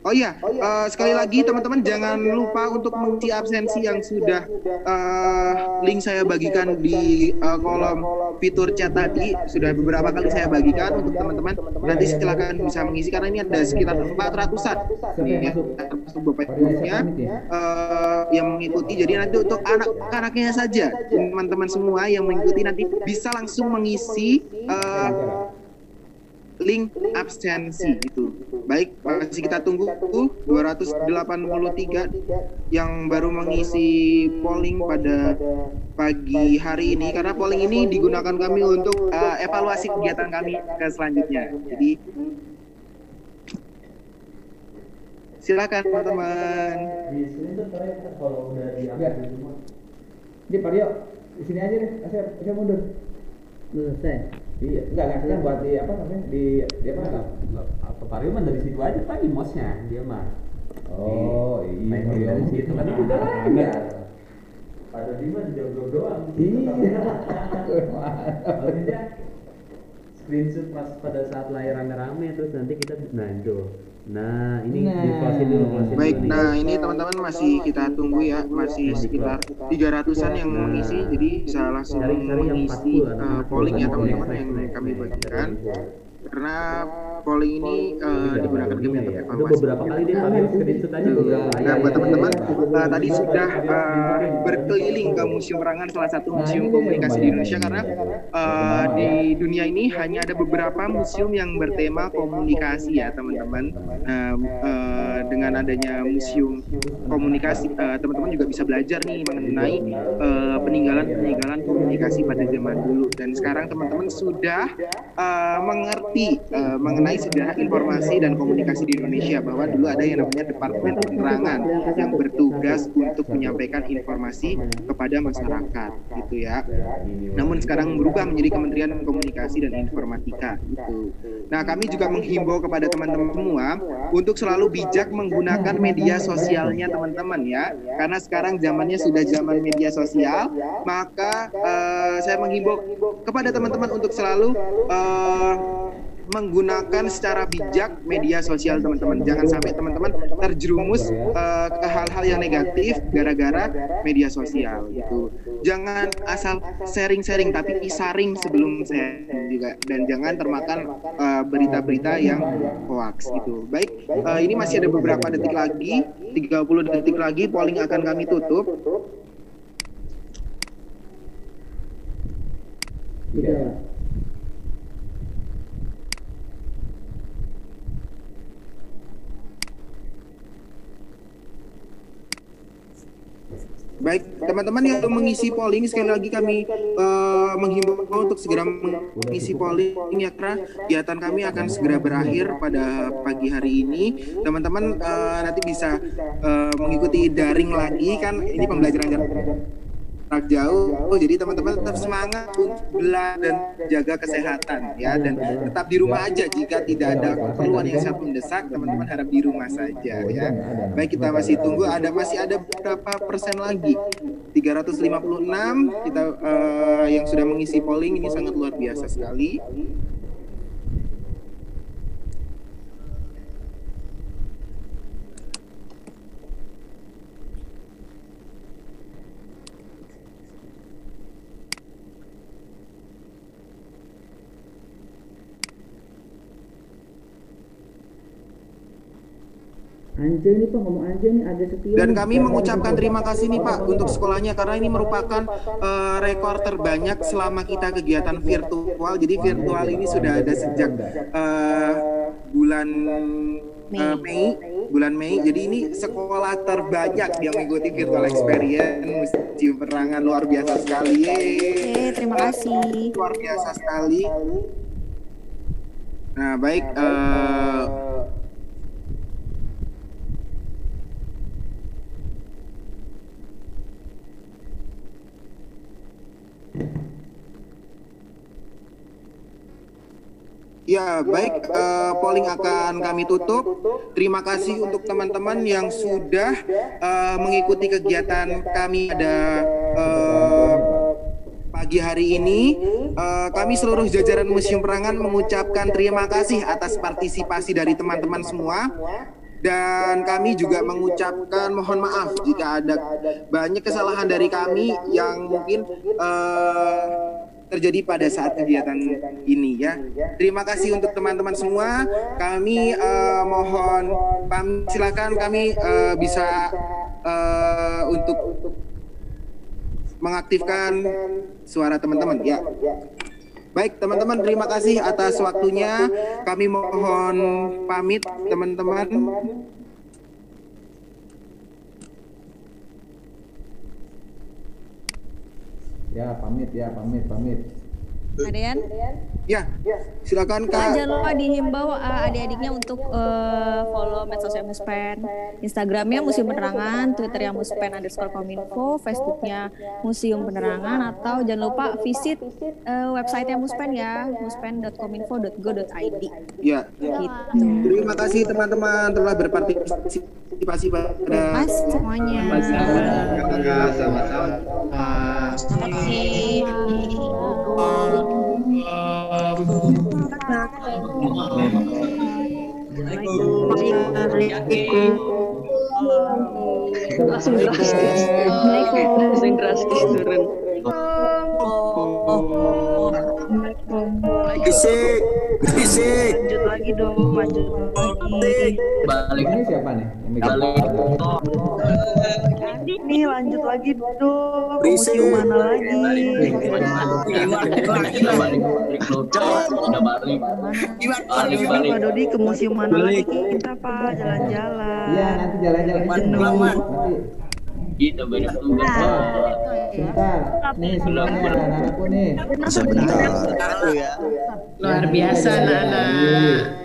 Oh iya, sekali lagi teman-teman jangan lupa untuk mengisi absensi yang sudah link saya bagikan di kolom fitur chat tadi. Sudah beberapa kali saya bagikan untuk teman-teman. Nanti silakan bisa mengisi, karena ini ada sekitar 400-an nih ya, Bapak Ibunya yang mengikuti. Jadi nanti untuk anak-anaknya saja, teman-teman semua yang mengikuti nanti bisa langsung mengisi link absensi itu. Baik, masih kita tunggu 283 yang baru mengisi polling pada pagi hari ini, karena polling ini digunakan kami untuk evaluasi kegiatan kami ke selanjutnya. Jadi silakan teman-teman. Di sini tuh kalau udah diambil semua. Di Pak Rio, di sini aja deh. Saya mundur. Selesai. Iya, enggak kan buat di apa namanya? Di apa? Pak Pario mah dari situ aja Pak, imosnya dia mah. Oh, iya. Dari situ kan udah ada. Ada di mah jauh-jauh doang. Iya. Maksudnya screenshot pas pada saat layar rame-rame, terus nanti kita Nah, ini diklasin dulu. Baik, nah ini teman-teman masih kita tunggu ya, masih sekitar 300-an yang mengisi, jadi bisa langsung mengisi polling ya teman-teman yang kami bagikan. Karena polling ini digunakan kami untuk evaluasi. Beberapa kali dia pakai screenshot aja beberapa kali. Nah, buat teman-teman tadi sudah berkeliling ke Museum Penerangan, salah satu museum komunikasi di Indonesia, karena di dunia ini hanya ada beberapa museum yang bertema komunikasi ya teman-teman. Dengan adanya museum komunikasi, teman-teman juga bisa belajar nih mengenai peninggalan komunikasi pada zaman dulu, dan sekarang teman-teman sudah mengerti mengenai sejarah informasi dan komunikasi di Indonesia, bahwa dulu ada yang namanya Departemen Penerangan yang bertugas untuk menyampaikan informasi kepada masyarakat gitu ya. Namun sekarang berubah menjadi Kementerian Komunikasi dan Informatika gitu. Nah, kami juga menghimbau kepada teman-teman semua untuk selalu bijak menggunakan media sosialnya teman-teman ya, karena sekarang zamannya sudah zaman media sosial. Maka saya menghimbau kepada teman-teman untuk selalu menggunakan secara bijak media sosial teman-teman. Jangan sampai teman-teman terjerumus ke hal-hal yang negatif gara-gara media sosial gitu. Jangan asal sharing-sharing, tapi isaring sebelum sharing juga, dan jangan termakan berita-berita yang hoax gitu. Baik, ini masih ada beberapa detik lagi, 30 detik lagi polling akan kami tutup. Baik, teman-teman yang mengisi polling, sekali lagi kami menghimbau untuk segera mengisi polling ya, karena kegiatan kami akan segera berakhir pada pagi hari ini. Teman-teman nanti bisa mengikuti daring lagi, kan ini pembelajaran daring. jarak jauh, jadi teman-teman tetap semangat untuk belajar dan jaga kesehatan ya, dan tetap di rumah aja jika tidak ada keperluan yang sangat mendesak, teman-teman harap di rumah saja ya. Baik, kita masih tunggu, masih ada berapa persen lagi? 356 kita yang sudah mengisi polling, ini sangat luar biasa sekali. Anje nih Pak, ngomong Anje nih, ada Setio. Dan kami mengucapkan terima kasih nih Pak untuk sekolahnya, karena ini merupakan rekor terbanyak selama kita kegiatan virtual. Jadi virtual ini sudah ada sejak bulan Mei. Jadi ini sekolah terbanyak yang mengikuti virtual experience Museum Penerangan, luar biasa sekali. Terima kasih. Luar biasa sekali. Nah, baik. Ya, baik, polling akan kami tutup. Terima kasih untuk teman-teman yang sudah mengikuti kegiatan kami pada pagi hari ini. Kami seluruh jajaran Museum Penerangan mengucapkan terima kasih atas partisipasi dari teman-teman semua. Dan kami juga mengucapkan mohon maaf jika ada banyak kesalahan dari kami yang mungkin terjadi pada saat kegiatan ini ya. Terima kasih untuk teman-teman semua. Kami mohon pamit, silakan kami bisa untuk mengaktifkan suara teman-teman ya. Baik teman-teman, terima kasih atas waktunya. Kami mohon pamit teman-teman. Ya, pamit. Adean? Ya, silakan Kak. Jangan lupa dihimbau adik-adiknya untuk follow medsosnya Muspen, Instagramnya Museum Penerangan, Twitternya Muspen_Kominfo, Facebooknya Museum Penerangan, atau jangan lupa visit websitenya Muspen ya, muspen.kominfo.go.id. Ya, gitu. Terima kasih teman-teman telah berpartisipasi pada semuanya. Sama-sama. Terima kasih. Langsung drastis turun. Bisik. Lanjut lagi dong, lanjut lagi. Balik ini siapa nih? Nih lanjut lagi dong. Museum mana lagi? Balik. Pak Dodi, ke museum mana lagi kita Pak? Jalan-jalan. Iya, nanti jalan-jalan nanti. Kita banyak tugas. Sebentar. Nih, sebentar anakku nih. Sebentar. Luar biasa anak-anak.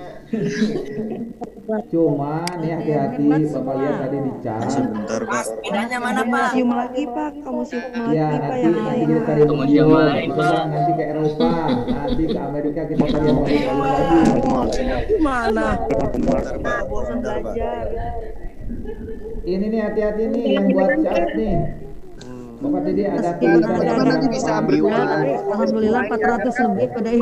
Cuma nih hati-hati, Bapak lihat tadi di chat. Sebentar Pak. Bedanya mana Pak? Museum lagi Pak, ke museum lagi Ya, Pak yang nanti lain. kita cari museum, nanti ke Eropa, nanti ke Amerika kita cari yang lagi. Mana? Bosan belajar. Ini nih hati-hati nih yang buat chat nih. Bapak tadi ada tulisan nanti bisa Alhamdulillah 400 lebih pada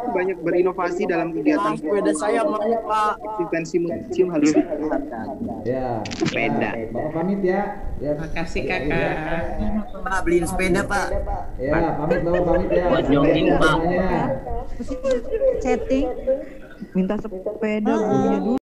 banyak berinovasi dalam kegiatan Sepeda saya mau Pak. eksistensi museum harus dipertahankan. Ya. Sepeda. Bapak pamit ya. Makasih kakak. Pak beliin sepeda Pak. Ya, pamit Bapak pamit ya. Buat jogging, Pak. chatting Minta sepeda punya dulu.